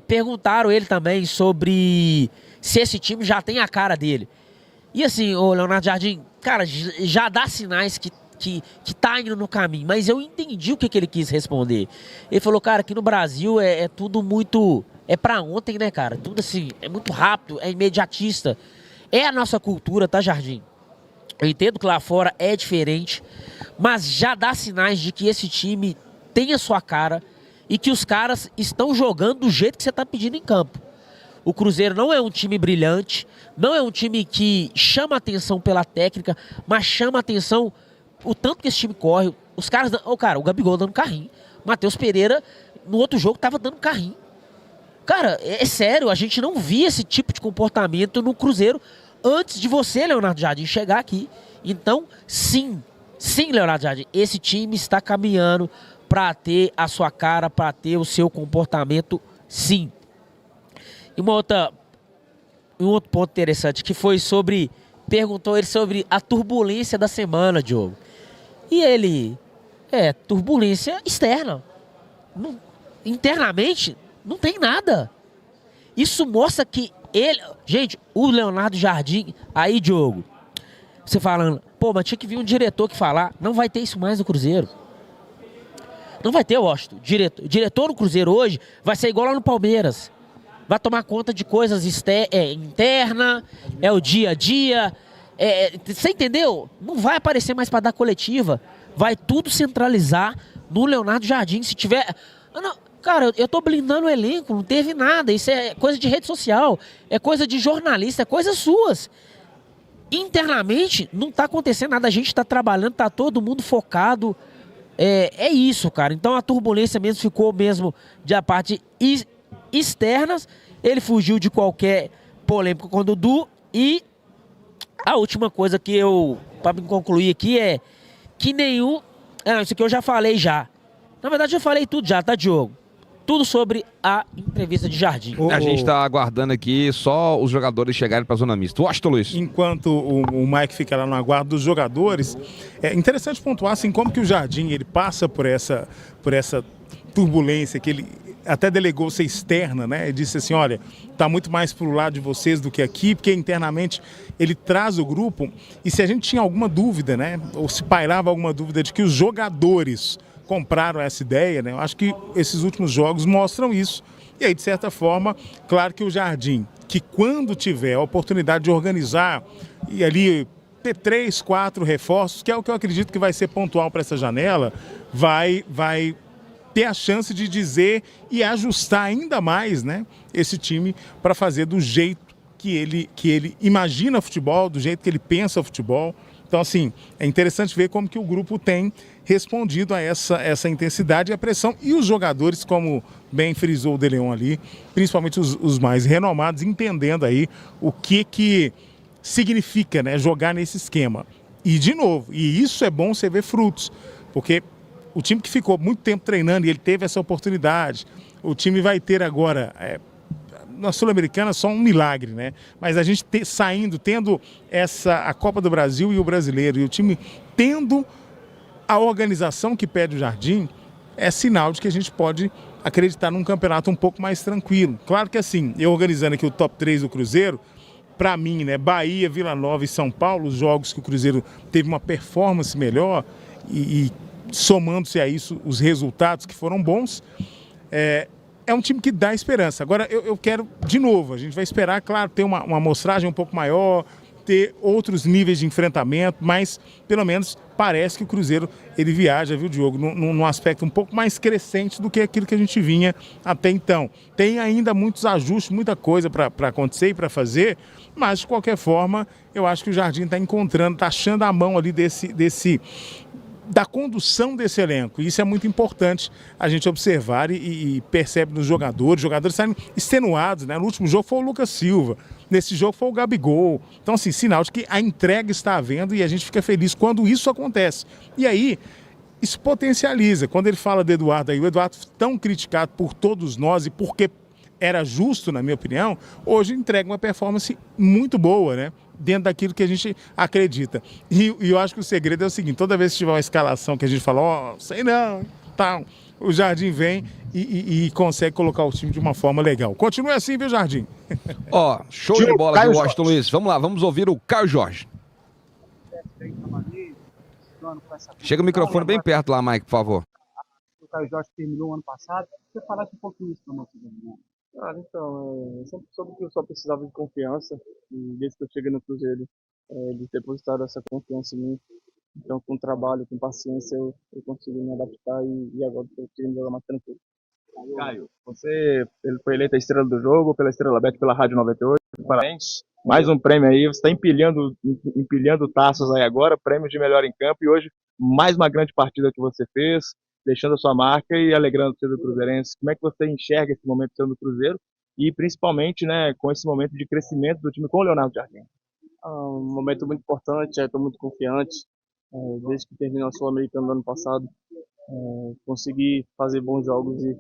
Perguntaram ele também sobre se esse time já tem a cara dele. E assim, o Leonardo Jardim, cara, já dá sinais que tá indo no caminho. Mas eu entendi o que ele quis responder. Ele falou, cara, que no Brasil é tudo muito... É pra ontem, né, cara? Tudo assim, é muito rápido, é imediatista. É a nossa cultura, tá, Jardim? Eu entendo que lá fora é diferente, mas já dá sinais de que esse time tem a sua cara e que os caras estão jogando do jeito que você está pedindo em campo. O Cruzeiro não é um time brilhante, não é um time que chama atenção pela técnica, mas chama atenção o tanto que esse time corre. Os caras, cara, o Gabigol dando carrinho, Matheus Pereira no outro jogo tava dando carrinho. Cara, é sério, a gente não via esse tipo de comportamento no Cruzeiro antes de você, Leonardo Jardim, chegar aqui. Então, sim, Leonardo Jardim, esse time está caminhando para ter a sua cara, para ter o seu comportamento, sim. E um outro ponto interessante, que foi perguntou ele sobre a turbulência da semana, Diogo. E ele, turbulência externa. Internamente, não tem nada. Isso mostra que gente, o Leonardo Jardim, aí, Diogo, você falando, pô, mas tinha que vir um diretor que falar, não vai ter isso mais no Cruzeiro. Não vai ter, Washington. Diretor no Cruzeiro hoje vai ser igual lá no Palmeiras. Vai tomar conta de coisas internas, o dia a dia. Você entendeu? Não vai aparecer mais para dar coletiva. Vai tudo centralizar no Leonardo Jardim. Se tiver... Cara, eu tô blindando o elenco, não teve nada. Isso é coisa de rede social, é coisa de jornalista, é coisa suas. Internamente, não tá acontecendo nada. A gente tá trabalhando, tá todo mundo focado. É isso, cara. Então a turbulência mesmo ficou mesmo de a parte externas. Ele fugiu de qualquer polêmica com o Dudu. E a última coisa que para me concluir aqui é que nenhum... isso aqui eu já falei já. Na verdade, eu falei tudo já, tá, Diogo? Tudo sobre a entrevista de Jardim. A gente está aguardando aqui só os jogadores chegarem para a zona mista. Washington, Luiz. Enquanto o Mike fica lá no aguardo dos jogadores, é interessante pontuar assim, como que o Jardim ele passa por essa turbulência que ele até delegou ser externa, né? Ele disse assim, olha, tá muito mais pro lado de vocês do que aqui, porque internamente ele traz o grupo. E se a gente tinha alguma dúvida, né? Ou se pairava alguma dúvida de que os jogadores compraram essa ideia, né? Eu acho que esses últimos jogos mostram isso. E aí, de certa forma, claro que o Jardim, que quando tiver a oportunidade de organizar e ali ter 3, 4 reforços, que é o que eu acredito que vai ser pontual para essa janela, vai ter a chance de dizer e ajustar ainda mais, né, esse time para fazer do jeito que ele imagina futebol, do jeito que ele pensa futebol. Então, assim, é interessante ver como que o grupo tem respondido a essa intensidade e a pressão. E os jogadores, como bem frisou o De Leon ali, principalmente os mais renomados, entendendo aí o que significa, né, jogar nesse esquema. E, de novo, e isso é bom você ver frutos, porque o time que ficou muito tempo treinando e ele teve essa oportunidade, o time vai ter agora... na Sul-Americana só um milagre, né? Mas a gente tendo a Copa do Brasil e o Brasileiro, e o time tendo a organização que pede o Jardim, é sinal de que a gente pode acreditar num campeonato um pouco mais tranquilo. Claro que assim, eu organizando aqui o top 3 do Cruzeiro, para mim, né, Bahia, Vila Nova e São Paulo, os jogos que o Cruzeiro teve uma performance melhor e somando-se a isso os resultados que foram bons, é um time que dá esperança. Agora, eu quero, de novo, a gente vai esperar, claro, ter uma amostragem um pouco maior, ter outros níveis de enfrentamento, mas pelo menos parece que o Cruzeiro ele viaja, viu, Diogo, num aspecto um pouco mais crescente do que aquilo que a gente vinha até então. Tem ainda muitos ajustes, muita coisa para acontecer e para fazer, mas de qualquer forma eu acho que o Jardim está encontrando, está achando a mão ali da condução desse elenco. E isso é muito importante a gente observar e percebe nos jogadores. Os jogadores saem extenuados, né? No último jogo foi o Lucas Silva, nesse jogo foi o Gabigol. Então, assim, sinal de que a entrega está havendo e a gente fica feliz quando isso acontece. E aí, isso potencializa. Quando ele fala do Eduardo aí, o Eduardo tão criticado por todos nós e porque era justo, na minha opinião, hoje entrega uma performance muito boa, né? Dentro daquilo que a gente acredita. E eu acho que o segredo é o seguinte, toda vez que tiver uma escalação que a gente fala, ó, sei não, tal, o Jardim vem e consegue colocar o time de uma forma legal. Continue assim, viu, Jardim? Ó, show de bola de Washington Luiz. Vamos lá, vamos ouvir o Caio Jorge. Chega o microfone bem perto lá, Mike, por favor. O Caio Jorge terminou o ano passado. Você falasse um pouquinho isso para nós, né? Eu sempre soube que eu só precisava de confiança e desde que eu cheguei no Cruzeiro, de depositar essa confiança em mim. Então, com trabalho, com paciência, eu consegui me adaptar e agora estou conseguindo jogar mais tranquilo. Caio, ele foi eleito a estrela do jogo pela Estrela Bet, pela Rádio 98. Parabéns. Mais um prêmio aí. Você está empilhando taças aí agora, prêmio de melhor em campo. E hoje, mais uma grande partida que você fez, deixando a sua marca e alegrando o seu cruzeirense. Como é que você enxerga esse momento sendo do Cruzeiro e principalmente, né, com esse momento de crescimento do time com o Leonardo Jardim? Um momento muito importante, estou muito confiante. Desde que terminou a Sul-Americana do ano passado, consegui fazer bons jogos e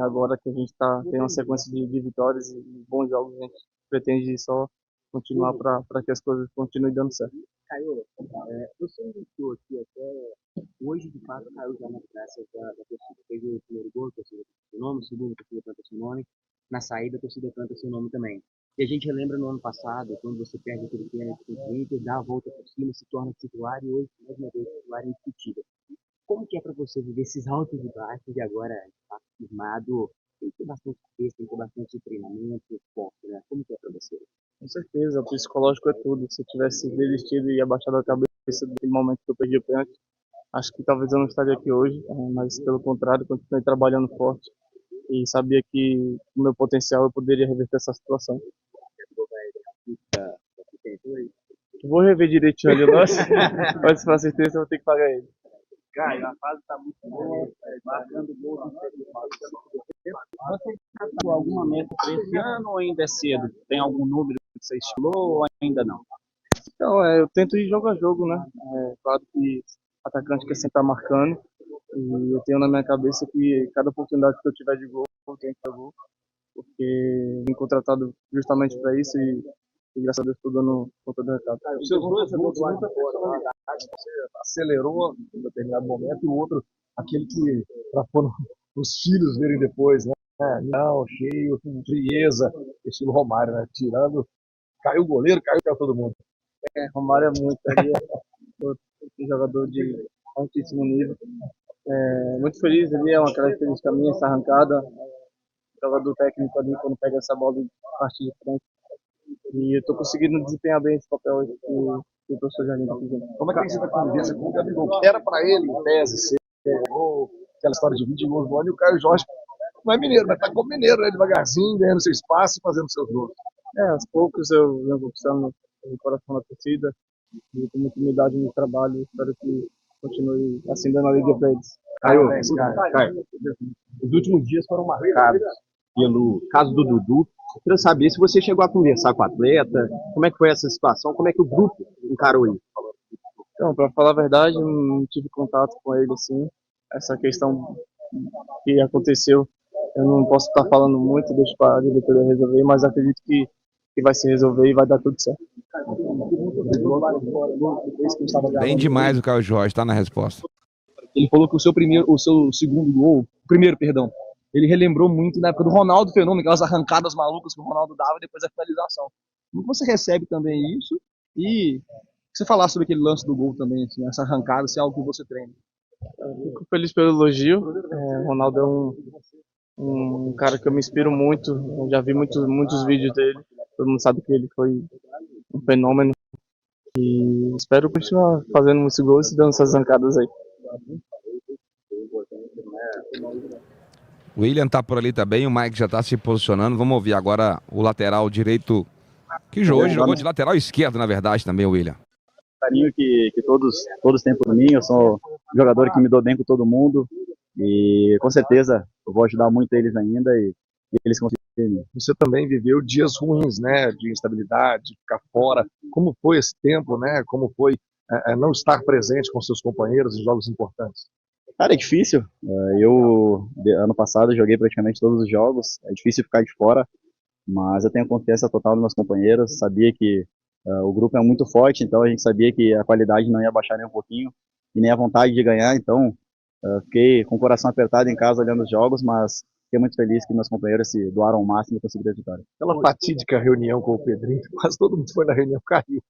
agora que a gente tem uma sequência de vitórias e bons jogos, a gente pretende só continuar para que as coisas continuem dando certo. Caio, você iniciou aqui até hoje, de fato, caiu já nas graças da torcida. Fez o primeiro gol, a torcida canta seu nome, o segundo, a torcida canta seu nome, na saída, a torcida canta seu nome também. E a gente relembra no ano passado, quando você perde aquele pênalti contra o Inter, dá a volta por cima, se torna titular e hoje, mais uma vez, titular indiscutível. Como que é para você viver esses altos e baixos e agora, de fato, firmado, tem que ter bastante cabeça, tem que ter bastante treinamento, foco, né? Como que é para você? Com certeza, o psicológico é tudo. Se eu tivesse desistido e abaixado a cabeça naquele momento que eu perdi o pênalti, acho que talvez eu não estaria aqui hoje, mas pelo contrário, continuei trabalhando forte e sabia que com o meu potencial eu poderia reverter essa situação. Vou rever direitinho ali o lance, mas com certeza eu vou ter que pagar ele. Caio, a fase está muito boa, marcando gol. Você traçou alguma meta para esse ano ou ainda é cedo? Tem algum número que você estimou ou ainda não? Então, eu tento ir jogo a jogo, né? Claro que o atacante quer sempre estar marcando e eu tenho na minha cabeça que cada oportunidade que eu tiver de gol, eu tenho que fazer gol, porque vim contratado justamente para isso e graças a Deus estou dando conta do recado. Os seus dois gols, muita personalidade, você acelerou em determinado momento e o outro, aquele que para os filhos verem depois, né? Não, cheio, frieza, estilo Romário, né? Tirando, caiu o goleiro, caiu todo mundo. Romário é muito, ele é um jogador de altíssimo nível. Muito feliz, ele é uma característica minha, essa arrancada. Jogador técnico ali, quando pega essa bola de partir de frente. E eu estou conseguindo desempenhar bem esse papel que o professor Jardim está fazendo. Como é que tem sido a convivência com o Gabigol? Que era para ele, em tese, ser aquela história de 20 gols no ano, e o Caio Jorge não é mineiro, mas está como mineiro, né? Devagarzinho, ganhando seu espaço e fazendo seus gols. Aos poucos eu venho conquistando o coração da torcida e com muita humildade no trabalho. Espero que continue assim dando a liga para eles. Caio, os últimos dias foram marcados pelo caso do Dudu. Eu queria saber se você chegou a conversar com o atleta, como é que foi essa situação, como é que o grupo encarou isso? Então, para falar a verdade, não tive contato com ele, assim. Essa questão que aconteceu, eu não posso estar falando muito, deixo para a diretoria resolver, mas acredito que vai se resolver e vai dar tudo certo. Bem demais o Caio Jorge, tá na resposta. Ele falou que o seu segundo gol, perdão, ele relembrou muito na época do Ronaldo Fenômeno, aquelas arrancadas malucas que o Ronaldo dava depois da finalização. Como você recebe também isso? E você falar sobre aquele lance do gol também, assim, essa arrancada, se é algo que você treina? Fico feliz pelo elogio. O Ronaldo é um cara que eu me inspiro muito. Eu já vi muitos vídeos dele. Todo mundo sabe que ele foi um fenômeno E espero continuar fazendo muitos gols e dando essas zancadas aí. O William tá por ali também, o Mike já tá se posicionando. Vamos ouvir agora o lateral direito, que hoje jogou de lateral esquerdo, na verdade, também, o William. Carinho que todos têm por mim. Eu sou um jogador que me dou bem com todo mundo e com certeza eu vou ajudar muito eles ainda e eles conseguirem. Você também viveu dias ruins, né, de instabilidade, de ficar fora. Como foi esse tempo, né? Como foi não estar presente com seus companheiros em jogos importantes? Cara, é difícil. Ano passado, joguei praticamente todos os jogos. É difícil ficar de fora, mas eu tenho confiança total nos meus companheiros. Sabia que o grupo é muito forte, então a gente sabia que a qualidade não ia baixar nem um pouquinho e nem a vontade de ganhar. Então, fiquei com o coração apertado em casa olhando os jogos, mas fiquei muito feliz que meus companheiros se doaram ao máximo e conseguiram a vitória. Aquela fatídica reunião com o Pedrinho, quase todo mundo foi na reunião, caiu.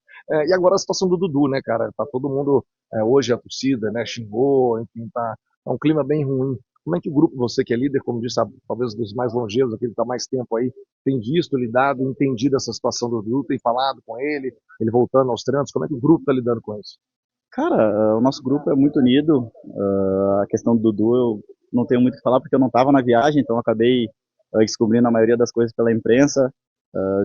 E agora a situação do Dudu, né, cara? Tá todo mundo, hoje a torcida, né, xingou, enfim, tá um clima bem ruim. Como é que o grupo, você que é líder, como disse, talvez dos mais longevos, aquele que está mais tempo aí, tem visto, lidado, entendido essa situação do Dudu, tem falado com ele voltando aos treinos, como é que o grupo está lidando com isso? Cara, o nosso grupo é muito unido. A questão do Dudu eu não tenho muito o que falar porque eu não estava na viagem, então eu acabei descobrindo a maioria das coisas pela imprensa.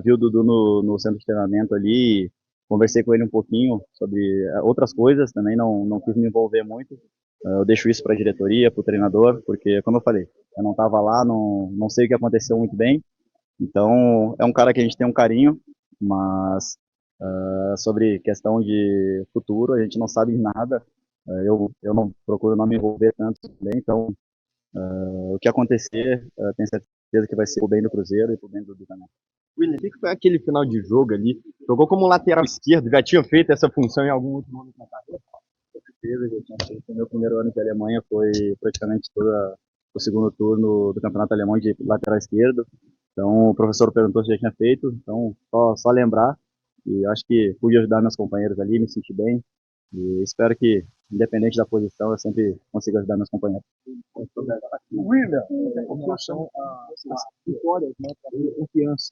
Vi o Dudu no centro de treinamento ali, conversei com ele um pouquinho sobre outras coisas, também não quis me envolver muito. Eu deixo isso para a diretoria, para o treinador, porque, como eu falei, eu não estava lá, não sei o que aconteceu muito bem. Então, é um cara que a gente tem um carinho, mas sobre questão de futuro, a gente não sabe nada. Eu não procuro não me envolver tanto também, então, o que acontecer, tenho certeza que vai ser o bem do Cruzeiro e o bem do Dudu também. William, o que foi aquele final de jogo ali? Jogou como lateral esquerdo, já tinha feito essa função em algum outro momento na carreira? Com certeza, já tinha feito. O meu primeiro ano de Alemanha foi praticamente todo o segundo turno do campeonato alemão de lateral esquerdo. Então, o professor perguntou se já tinha feito, então só lembrar. E acho que pude ajudar meus companheiros ali, me senti bem. E espero que, independente da posição, eu sempre consiga ajudar meus companheiros. William, com relação às vitórias, né, trazerem confiança.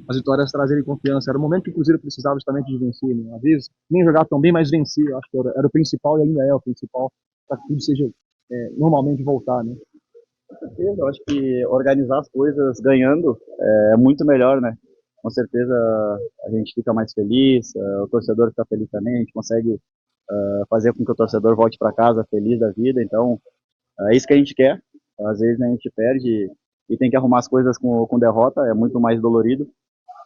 As vitórias trazerem confiança. Era o momento que o Cruzeiro precisava justamente de vencer, né? Às vezes, nem jogar tão bem, mas vencer. Eu acho que era o principal e ainda é o principal para que tudo seja normalmente voltar, né? Com certeza, eu acho que organizar as coisas ganhando é muito melhor, né? Com certeza a gente fica mais feliz, o torcedor fica feliz também, a gente consegue fazer com que o torcedor volte para casa feliz da vida, então é isso que a gente quer. Às vezes a gente perde e tem que arrumar as coisas com derrota, é muito mais dolorido,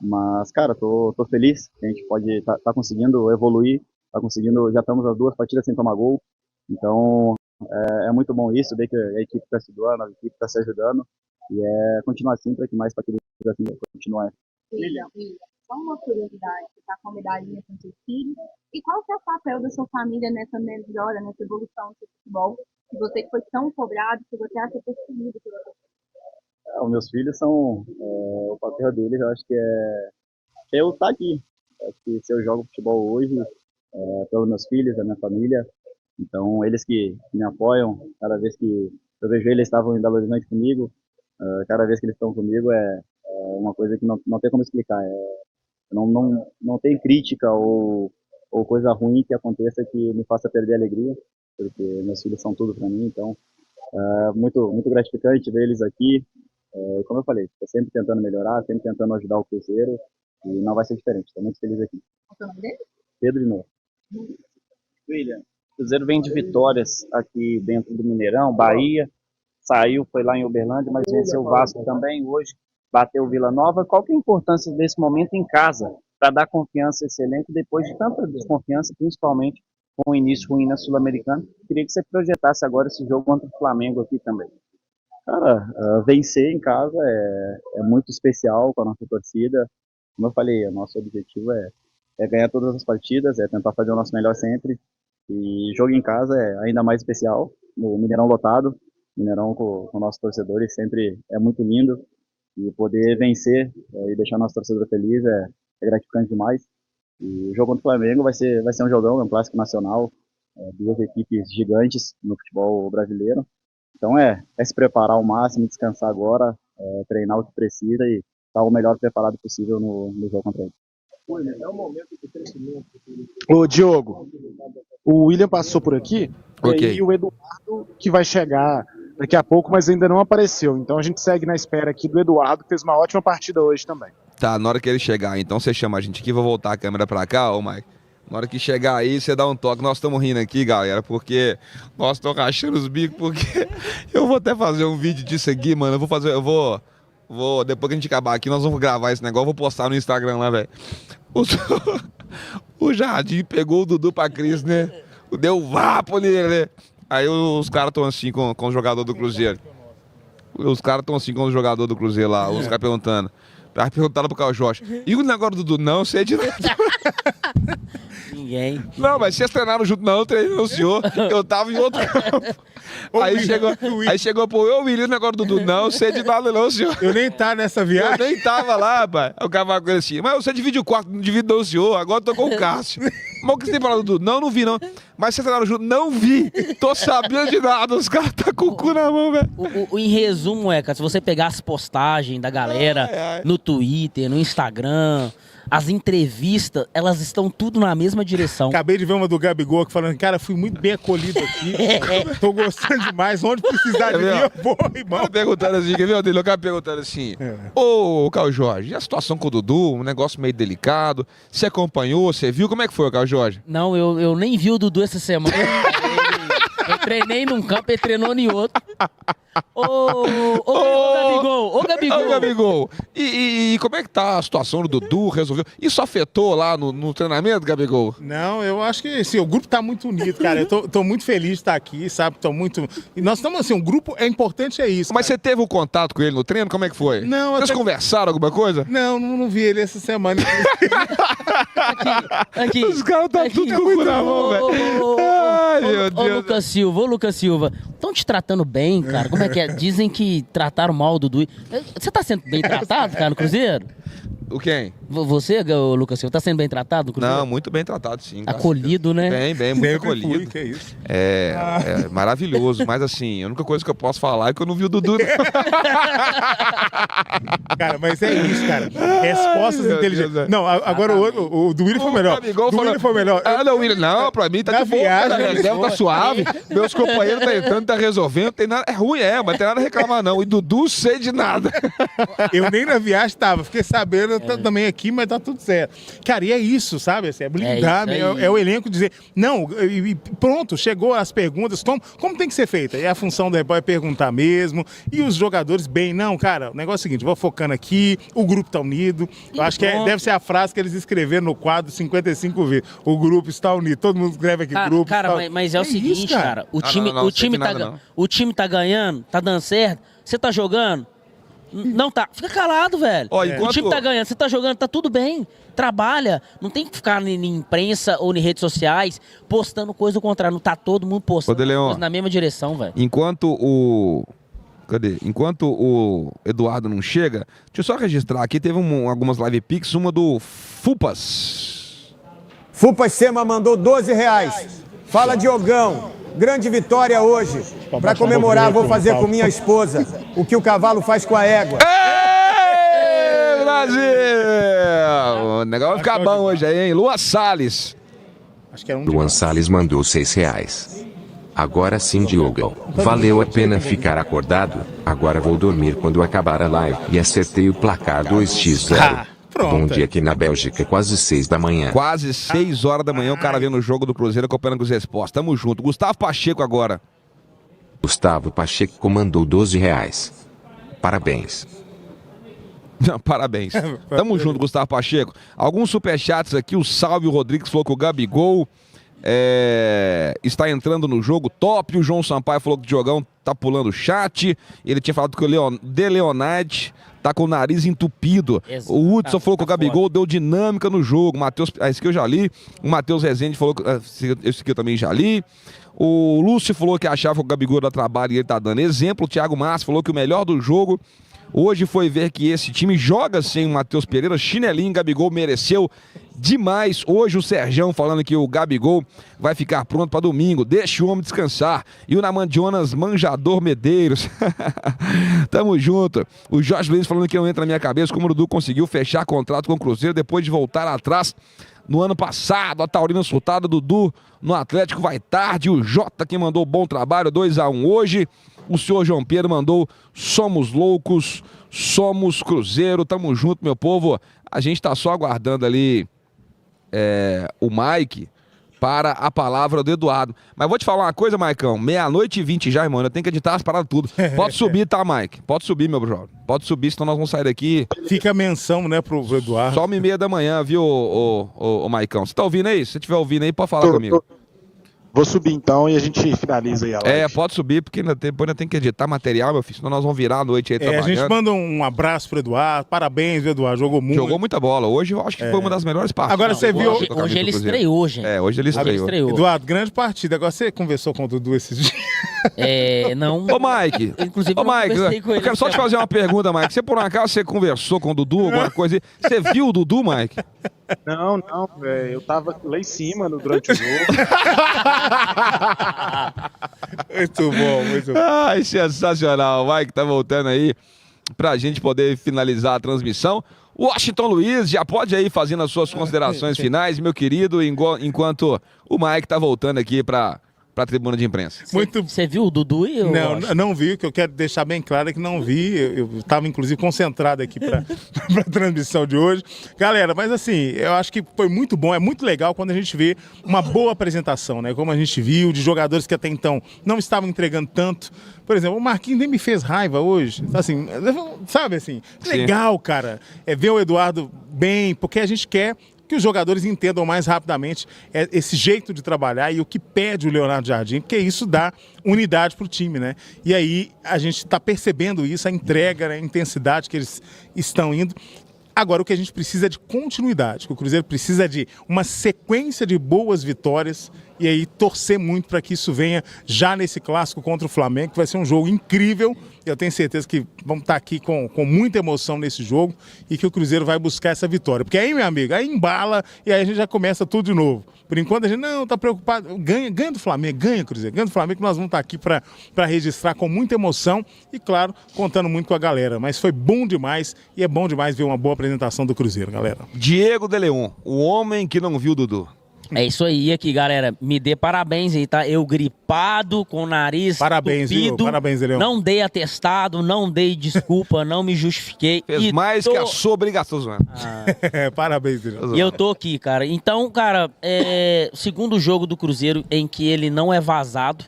mas cara, tô feliz que a gente pode tá conseguindo evoluir, já estamos as 2 partidas sem tomar gol, então é muito bom isso, ver que a equipe está se doando, a equipe está se ajudando, e continuar assim para que mais partidas assim continuem. William, só uma curiosidade, você está com uma medalhinha com seu filho, e qual que é o papel da sua família nessa melhora, nessa evolução do seu futebol, que você que foi tão cobrado, que você acha perseguido pela você? Os meus filhos são, o papel deles, eu acho que é eu estar aqui. Acho que se eu jogo futebol hoje, pelos meus filhos, da minha família, então eles que me apoiam, cada vez que eu vejo eles estavam em Belo Horizonte comigo, cada vez que eles estão comigo é uma coisa que não tem como explicar. Não tem crítica ou coisa ruim que aconteça que me faça perder a alegria, porque meus filhos são tudo para mim, então muito, muito gratificante ver eles aqui. Como eu falei, estou sempre tentando melhorar, sempre tentando ajudar o Cruzeiro e não vai ser diferente. Estou muito feliz aqui. Qual é o nome dele? Pedro de novo. William, o Cruzeiro vem de vitórias aqui dentro do Mineirão, Bahia, saiu, foi lá em Uberlândia, mas venceu o Vasco também, hoje bateu o Vila Nova. Qual que é a importância desse momento em casa para dar confiança a esse elenco depois de tanta desconfiança, principalmente com o início ruim na Sul-Americana? Queria que você projetasse agora esse jogo contra o Flamengo aqui também. Cara, vencer em casa é muito especial com a nossa torcida. Como eu falei, o nosso objetivo é ganhar todas as partidas, é tentar fazer o nosso melhor sempre. E jogo em casa é ainda mais especial, no Mineirão lotado. Mineirão com nossos torcedores sempre é muito lindo. E poder vencer e deixar nosso torcedor feliz é gratificante demais. E o jogo contra o Flamengo vai ser um jogão, é um clássico nacional, 2 equipes gigantes no futebol brasileiro. Então é se preparar ao máximo, descansar agora, treinar o que precisa e estar o melhor preparado possível no jogo contra ele. É um momento de crescimento. Ô, Diogo, o William passou por aqui, Ok. e aí o Eduardo que vai chegar daqui a pouco, mas ainda não apareceu. Então a gente segue na espera aqui do Eduardo, que fez uma ótima partida hoje também. Tá, na hora que ele chegar, então você chama a gente aqui, vou voltar a câmera pra cá, ô Mike. Na hora que chegar aí, você dá um toque. Nós estamos rindo aqui, galera, porque nós estamos rachando os bicos, porque eu vou até fazer um vídeo disso aqui, mano. Depois que a gente acabar aqui, nós vamos gravar esse negócio, vou postar no Instagram lá, velho. O Jardim pegou o Dudu pra Cris, né? Deu vapo nele, né? Aí os caras estão assim com o jogador do Cruzeiro. Os caras estão assim com o jogador do Cruzeiro lá, os caras perguntando. Perguntaram pro Caio Jorge. E o negócio do Dudu? Não, você é de nada. Ninguém. Não, mas vocês treinaram junto, não, eu treinei no senhor. Eu tava em outro campo. Aí chegou pro eu, William, o negócio do Dudu. Não, você é de nada, não, senhor. Eu nem tava nessa viagem. Eu nem tava lá, rapaz. O cara falou com ele assim, mas você divide o quarto, não divide não, senhor. Agora eu tô com o Cássio. Mas o que você tem falado do Dudu? Não vi, não. Mas vocês treinaram junto? Não vi. Tô sabendo de nada. Os caras tá com o cu na mão, velho. Em resumo, se você pegar as postagens da galera no Twitter, no Instagram, as entrevistas, elas estão tudo na mesma direção. Acabei de ver uma do Gabigol aqui falando, cara, fui muito bem acolhido aqui. Tô gostando demais. Onde precisar de mim, eu vou, irmão. O cara perguntando assim, quer ver o dele? O cara perguntando assim, ô, Caio Jorge, e a situação com o Dudu? Um negócio meio delicado. Você acompanhou, você viu? Como é que foi, Caio Jorge? Não, eu nem vi o Dudu essa semana. Eu treinei num campo, ele treinou em outro. Ô, Gabigol. E como é que tá a situação do Dudu? Resolveu? Isso afetou lá no treinamento, Gabigol? Não, eu acho que assim, o grupo tá muito unido, cara. Eu tô muito feliz de estar aqui, sabe? E nós estamos assim, um grupo é importante, é isso. Mas você teve um contato com ele no treino? Como é que foi? Não, vocês conversaram alguma coisa? Não vi ele essa semana. Aqui. Os caras tá tudo com o cu na mão, velho. Ai, meu Deus. Ô, Lucas Silva, estão te tratando bem, cara? Como é que é? Dizem que trataram mal o Dudu. Você tá sendo bem tratado, cara, no Cruzeiro? O quem? Você, Lucas Silva, tá sendo bem tratado no Cruzeiro? Não, muito bem tratado, sim. Acolhido, né? Bem, muito Sempre acolhido. fui, que é isso? É maravilhoso, mas assim, a única coisa que eu posso falar é que eu não vi o Dudu. Cara, mas é isso, cara. Respostas inteligentes. Não, agora o do William foi melhor. Do William foi melhor. Não, William, não, pra mim tá de boa. Tá suave. Meus companheiros tá entrando, tá resolvendo. Tem nada, é ruim, mas tem nada a reclamar, não. E Dudu, sei de nada. Eu nem na viagem tava, fiquei sabendo também aqui, mas tá tudo certo. Cara, e é isso, sabe? Assim, é blindar, é o elenco dizer, não, e pronto, chegou as perguntas, como tem que ser feita? E a função do repórter é perguntar mesmo, e os jogadores bem, não, cara, o negócio é o seguinte, vou focando aqui, o grupo tá unido, eu acho que deve ser a frase que eles escreveram no quadro 55 vezes, o grupo está unido, todo mundo escreve aqui, grupo. Cara, mas é o seguinte, isso, cara, o time tá ganhando, tá dando certo, você tá jogando, não tá, fica calado, velho. O time tá ganhando, você tá jogando, tá tudo bem. Trabalha, não tem que ficar em imprensa ou em redes sociais postando coisa contrária. Não tá todo mundo postando coisa na mesma direção, velho. Enquanto o Eduardo não chega, deixa eu só registrar aqui, teve algumas live pics, uma do Fupas. Fupas Sema mandou R$12. Fala, Diogão. Grande vitória hoje. Para comemorar, vou fazer com minha esposa o que o cavalo faz com a égua. Ei, Brasil! O negócio vai ficar bom hoje aí, hein? Luan Salles. Luan Salles mandou R$6. Agora sim, Diogo. Valeu a pena ficar acordado. Agora vou dormir quando acabar a live. E acertei o placar 2x0. Pronto. Bom dia aqui na Bélgica, quase 6 da manhã. Quase 6 horas da manhã, o cara vendo o jogo do Cruzeiro acompanhando com os respostas. Tamo junto. Gustavo Pacheco agora. Gustavo Pacheco mandou R$12. Parabéns. Não, parabéns. Tamo junto, Gustavo Pacheco. Alguns superchats aqui, o Salve Rodrigues falou que o Gabigol está entrando no jogo top. O João Sampaio falou que o Diogão tá pulando o chat. Ele tinha falado que o De Leonardi tá com o nariz entupido. O Hudson falou que o Gabigol deu dinâmica no jogo. Esse aqui eu já li. O Matheus Rezende falou que esse aqui eu também já li. O Lúcio falou que achava que o Gabigol dá trabalho e ele tá dando exemplo. O Thiago Massa falou que o melhor do jogo Hoje foi ver que esse time joga sem o Matheus Pereira, chinelinho, Gabigol mereceu demais. Hoje o Serjão falando que o Gabigol vai ficar pronto para domingo, deixa o homem descansar. E o Namandionas Manjador Medeiros, tamo junto. O Jorge Luiz falando que não entra na minha cabeça como o Dudu conseguiu fechar contrato com o Cruzeiro depois de voltar atrás no ano passado. A Taurina surtada, Dudu no Atlético vai tarde. O Jota que mandou bom trabalho, 2-1 hoje. O senhor João Pedro mandou somos loucos, somos Cruzeiro, tamo junto, meu povo. A gente tá só aguardando ali o Mike para a palavra do Eduardo. Mas vou te falar uma coisa, Maicão, 00:20 já, irmão, eu tenho que editar as paradas tudo. Pode subir, tá, Mike? Pode subir, meu jovem. Pode subir, senão nós vamos sair daqui. Fica a menção, né, pro Eduardo. Só 1:30 da manhã, viu, ô Maicão? Você tá ouvindo aí? Se você estiver ouvindo aí, pode falar comigo. Vou subir então e a gente finaliza aí a live. Pode subir, porque depois ainda tem que editar material, meu filho, senão nós vamos virar a noite aí trabalhando. A gente manda um abraço pro Eduardo, parabéns, Eduardo, jogou muito. Jogou muita bola, hoje eu acho que foi uma das melhores partidas. Agora você viu... Hoje ele estreou, gente. Hoje ele estreou. Eduardo, grande partida, agora você conversou com o Dudu esses dias? Não... Ô, Mike, eu quero só te fazer uma pergunta, Mike, você por um acaso você conversou com o Dudu, alguma coisa, você viu o Dudu, Mike? Não, velho, eu tava lá em cima durante o jogo. Muito bom. Ai, sensacional. O Mike tá voltando aí pra gente poder finalizar a transmissão. Washington Luiz, já pode aí fazendo as suas considerações finais, meu querido, enquanto o Mike tá voltando aqui pra tribuna de imprensa. Você viu o Dudu? Não vi, o que eu quero deixar bem claro é que não vi. Eu estava, inclusive, concentrado aqui para a transmissão de hoje. Galera, mas assim, eu acho que foi muito bom, é muito legal quando a gente vê uma boa apresentação, né? Como a gente viu, de jogadores que até então não estavam entregando tanto. Por exemplo, o Marquinhos nem me fez raiva hoje. Assim, sabe assim, legal, cara, ver o Eduardo bem, porque a gente quer que os jogadores entendam mais rapidamente esse jeito de trabalhar e o que pede o Leonardo Jardim, porque isso dá unidade para o time, né? E aí a gente está percebendo isso, a entrega, né, a intensidade que eles estão indo. Agora, o que a gente precisa é de continuidade, que o Cruzeiro precisa de uma sequência de boas vitórias e aí torcer muito para que isso venha já nesse clássico contra o Flamengo, que vai ser um jogo incrível. Eu tenho certeza que vamos estar aqui com muita emoção nesse jogo e que o Cruzeiro vai buscar essa vitória. Porque aí, meu amigo, aí embala e aí a gente já começa tudo de novo. Por enquanto a gente não está preocupado. Ganha do Flamengo, ganha, Cruzeiro. Ganha do Flamengo, que nós vamos estar aqui para registrar com muita emoção e, claro, contando muito com a galera. Mas foi bom demais e é bom demais ver uma boa apresentação do Cruzeiro, galera. Diego de Leon, o homem que não viu o Dudu. É isso aí aqui, galera. Me dê parabéns aí, tá? Eu gripado, com o nariz parabéns, tupido. Viu? Parabéns, Leão. Não dei atestado, não dei desculpa, não me justifiquei. Fez mais que a sua obrigação, mano. Parabéns, Leão. E eu tô aqui, cara. Então, cara, segundo jogo do Cruzeiro em que ele não é vazado,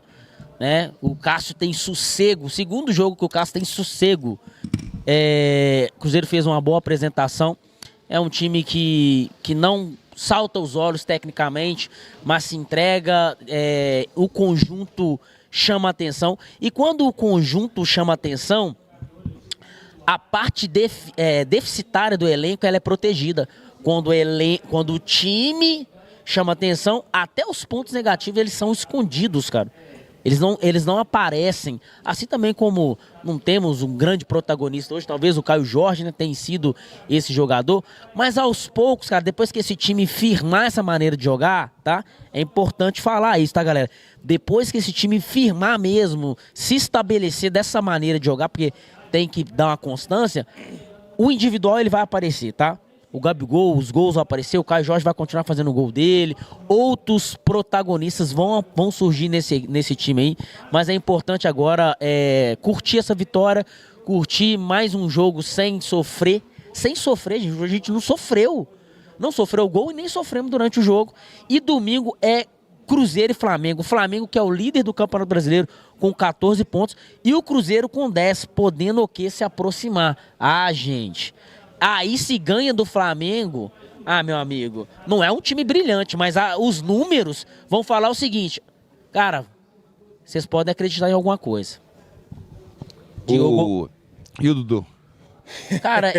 né? O Cássio tem sossego. Segundo jogo que o Cássio tem sossego. O Cruzeiro fez uma boa apresentação. É um time que não salta os olhos tecnicamente, mas se entrega, o conjunto chama atenção. E quando o conjunto chama atenção, a parte deficitária do elenco ela é protegida. Quando o time chama atenção, até os pontos negativos eles são escondidos, cara. Eles não aparecem. Assim também como não temos um grande protagonista hoje, talvez o Caio Jorge, né, tenha sido esse jogador. Mas aos poucos, cara, depois que esse time firmar essa maneira de jogar, tá? É importante falar isso, tá, galera? Depois que esse time firmar mesmo, se estabelecer dessa maneira de jogar, porque tem que dar uma constância, o individual ele vai aparecer, tá? O Gabigol, os gols vão aparecer, o Caio Jorge vai continuar fazendo o gol dele, outros protagonistas vão surgir nesse time aí, mas é importante agora curtir essa vitória, curtir mais um jogo sem sofrer, gente, a gente não sofreu gol e nem sofremos durante o jogo, e domingo é Cruzeiro e Flamengo, o Flamengo que é o líder do Campeonato Brasileiro com 14 pontos e o Cruzeiro com 10, podendo o que se aproximar. Gente... Aí se ganha do Flamengo, meu amigo, não é um time brilhante, mas os números vão falar o seguinte, cara, vocês podem acreditar em alguma coisa. E o Dudu? Cara,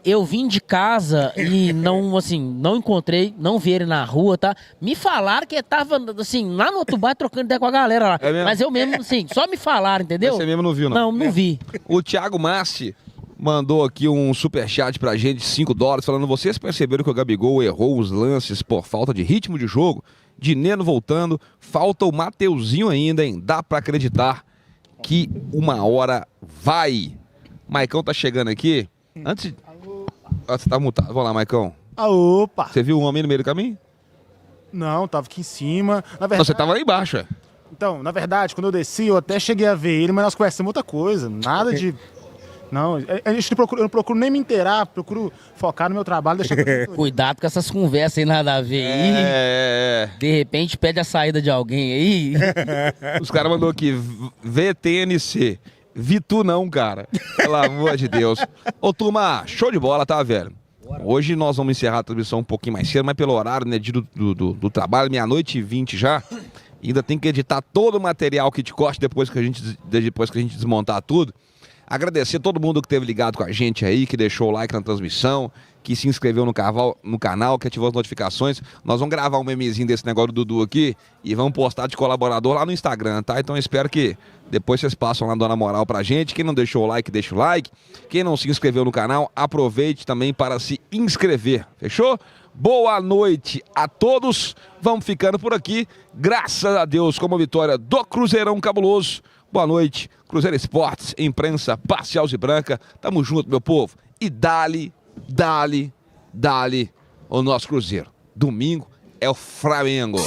eu vim de casa e não encontrei, não vi ele na rua, tá? Me falaram que ele tava, assim, lá no outro bairro trocando ideia com a galera lá. Mas eu mesmo, assim, só me falaram, entendeu? Você mesmo não viu, não? Não vi. O Thiago Massi mandou aqui um superchat pra gente de $5, falando: vocês perceberam que o Gabigol errou os lances por falta de ritmo de jogo? De Neno voltando, falta o Mateuzinho ainda, hein? Dá pra acreditar que uma hora vai. Maicão tá chegando aqui. Antes... Você tá mutado. Vamos lá, Maicão. Opa! Você viu um homem no meio do caminho? Não, tava aqui em cima. Na verdade... Não, você tava lá embaixo, Então, na verdade, quando eu desci, eu até cheguei a ver ele, mas nós conversamos outra coisa. Nada de... Não, eu não procuro nem me inteirar, procuro focar no meu trabalho. Cuidado com essas conversas aí, nada a ver aí. De repente pede a saída de alguém aí. Os caras mandou aqui, VTNC. Vitu não, cara. Pelo amor de Deus. Ô, turma, show de bola, tá, velho? Hoje nós vamos encerrar a transmissão um pouquinho mais cedo, mas pelo horário, né, do trabalho, 00:20 já. Ainda tem que editar todo o material que te corte depois que a gente desmontar tudo. Agradecer todo mundo que esteve ligado com a gente aí, que deixou o like na transmissão, que se inscreveu no canal, que ativou as notificações. Nós vamos gravar um memezinho desse negócio do Dudu aqui e vamos postar de colaborador lá no Instagram, tá? Então eu espero que depois vocês passam lá dando a moral pra gente. Quem não deixou o like, deixa o like. Quem não se inscreveu no canal, aproveite também para se inscrever, fechou? Boa noite a todos. Vamos ficando por aqui. Graças a Deus, com a vitória do Cruzeirão Cabuloso. Boa noite, Cruzeiro Esportes, imprensa parcial e branca. Tamo junto, meu povo. E dale o nosso Cruzeiro. Domingo é o Flamengo.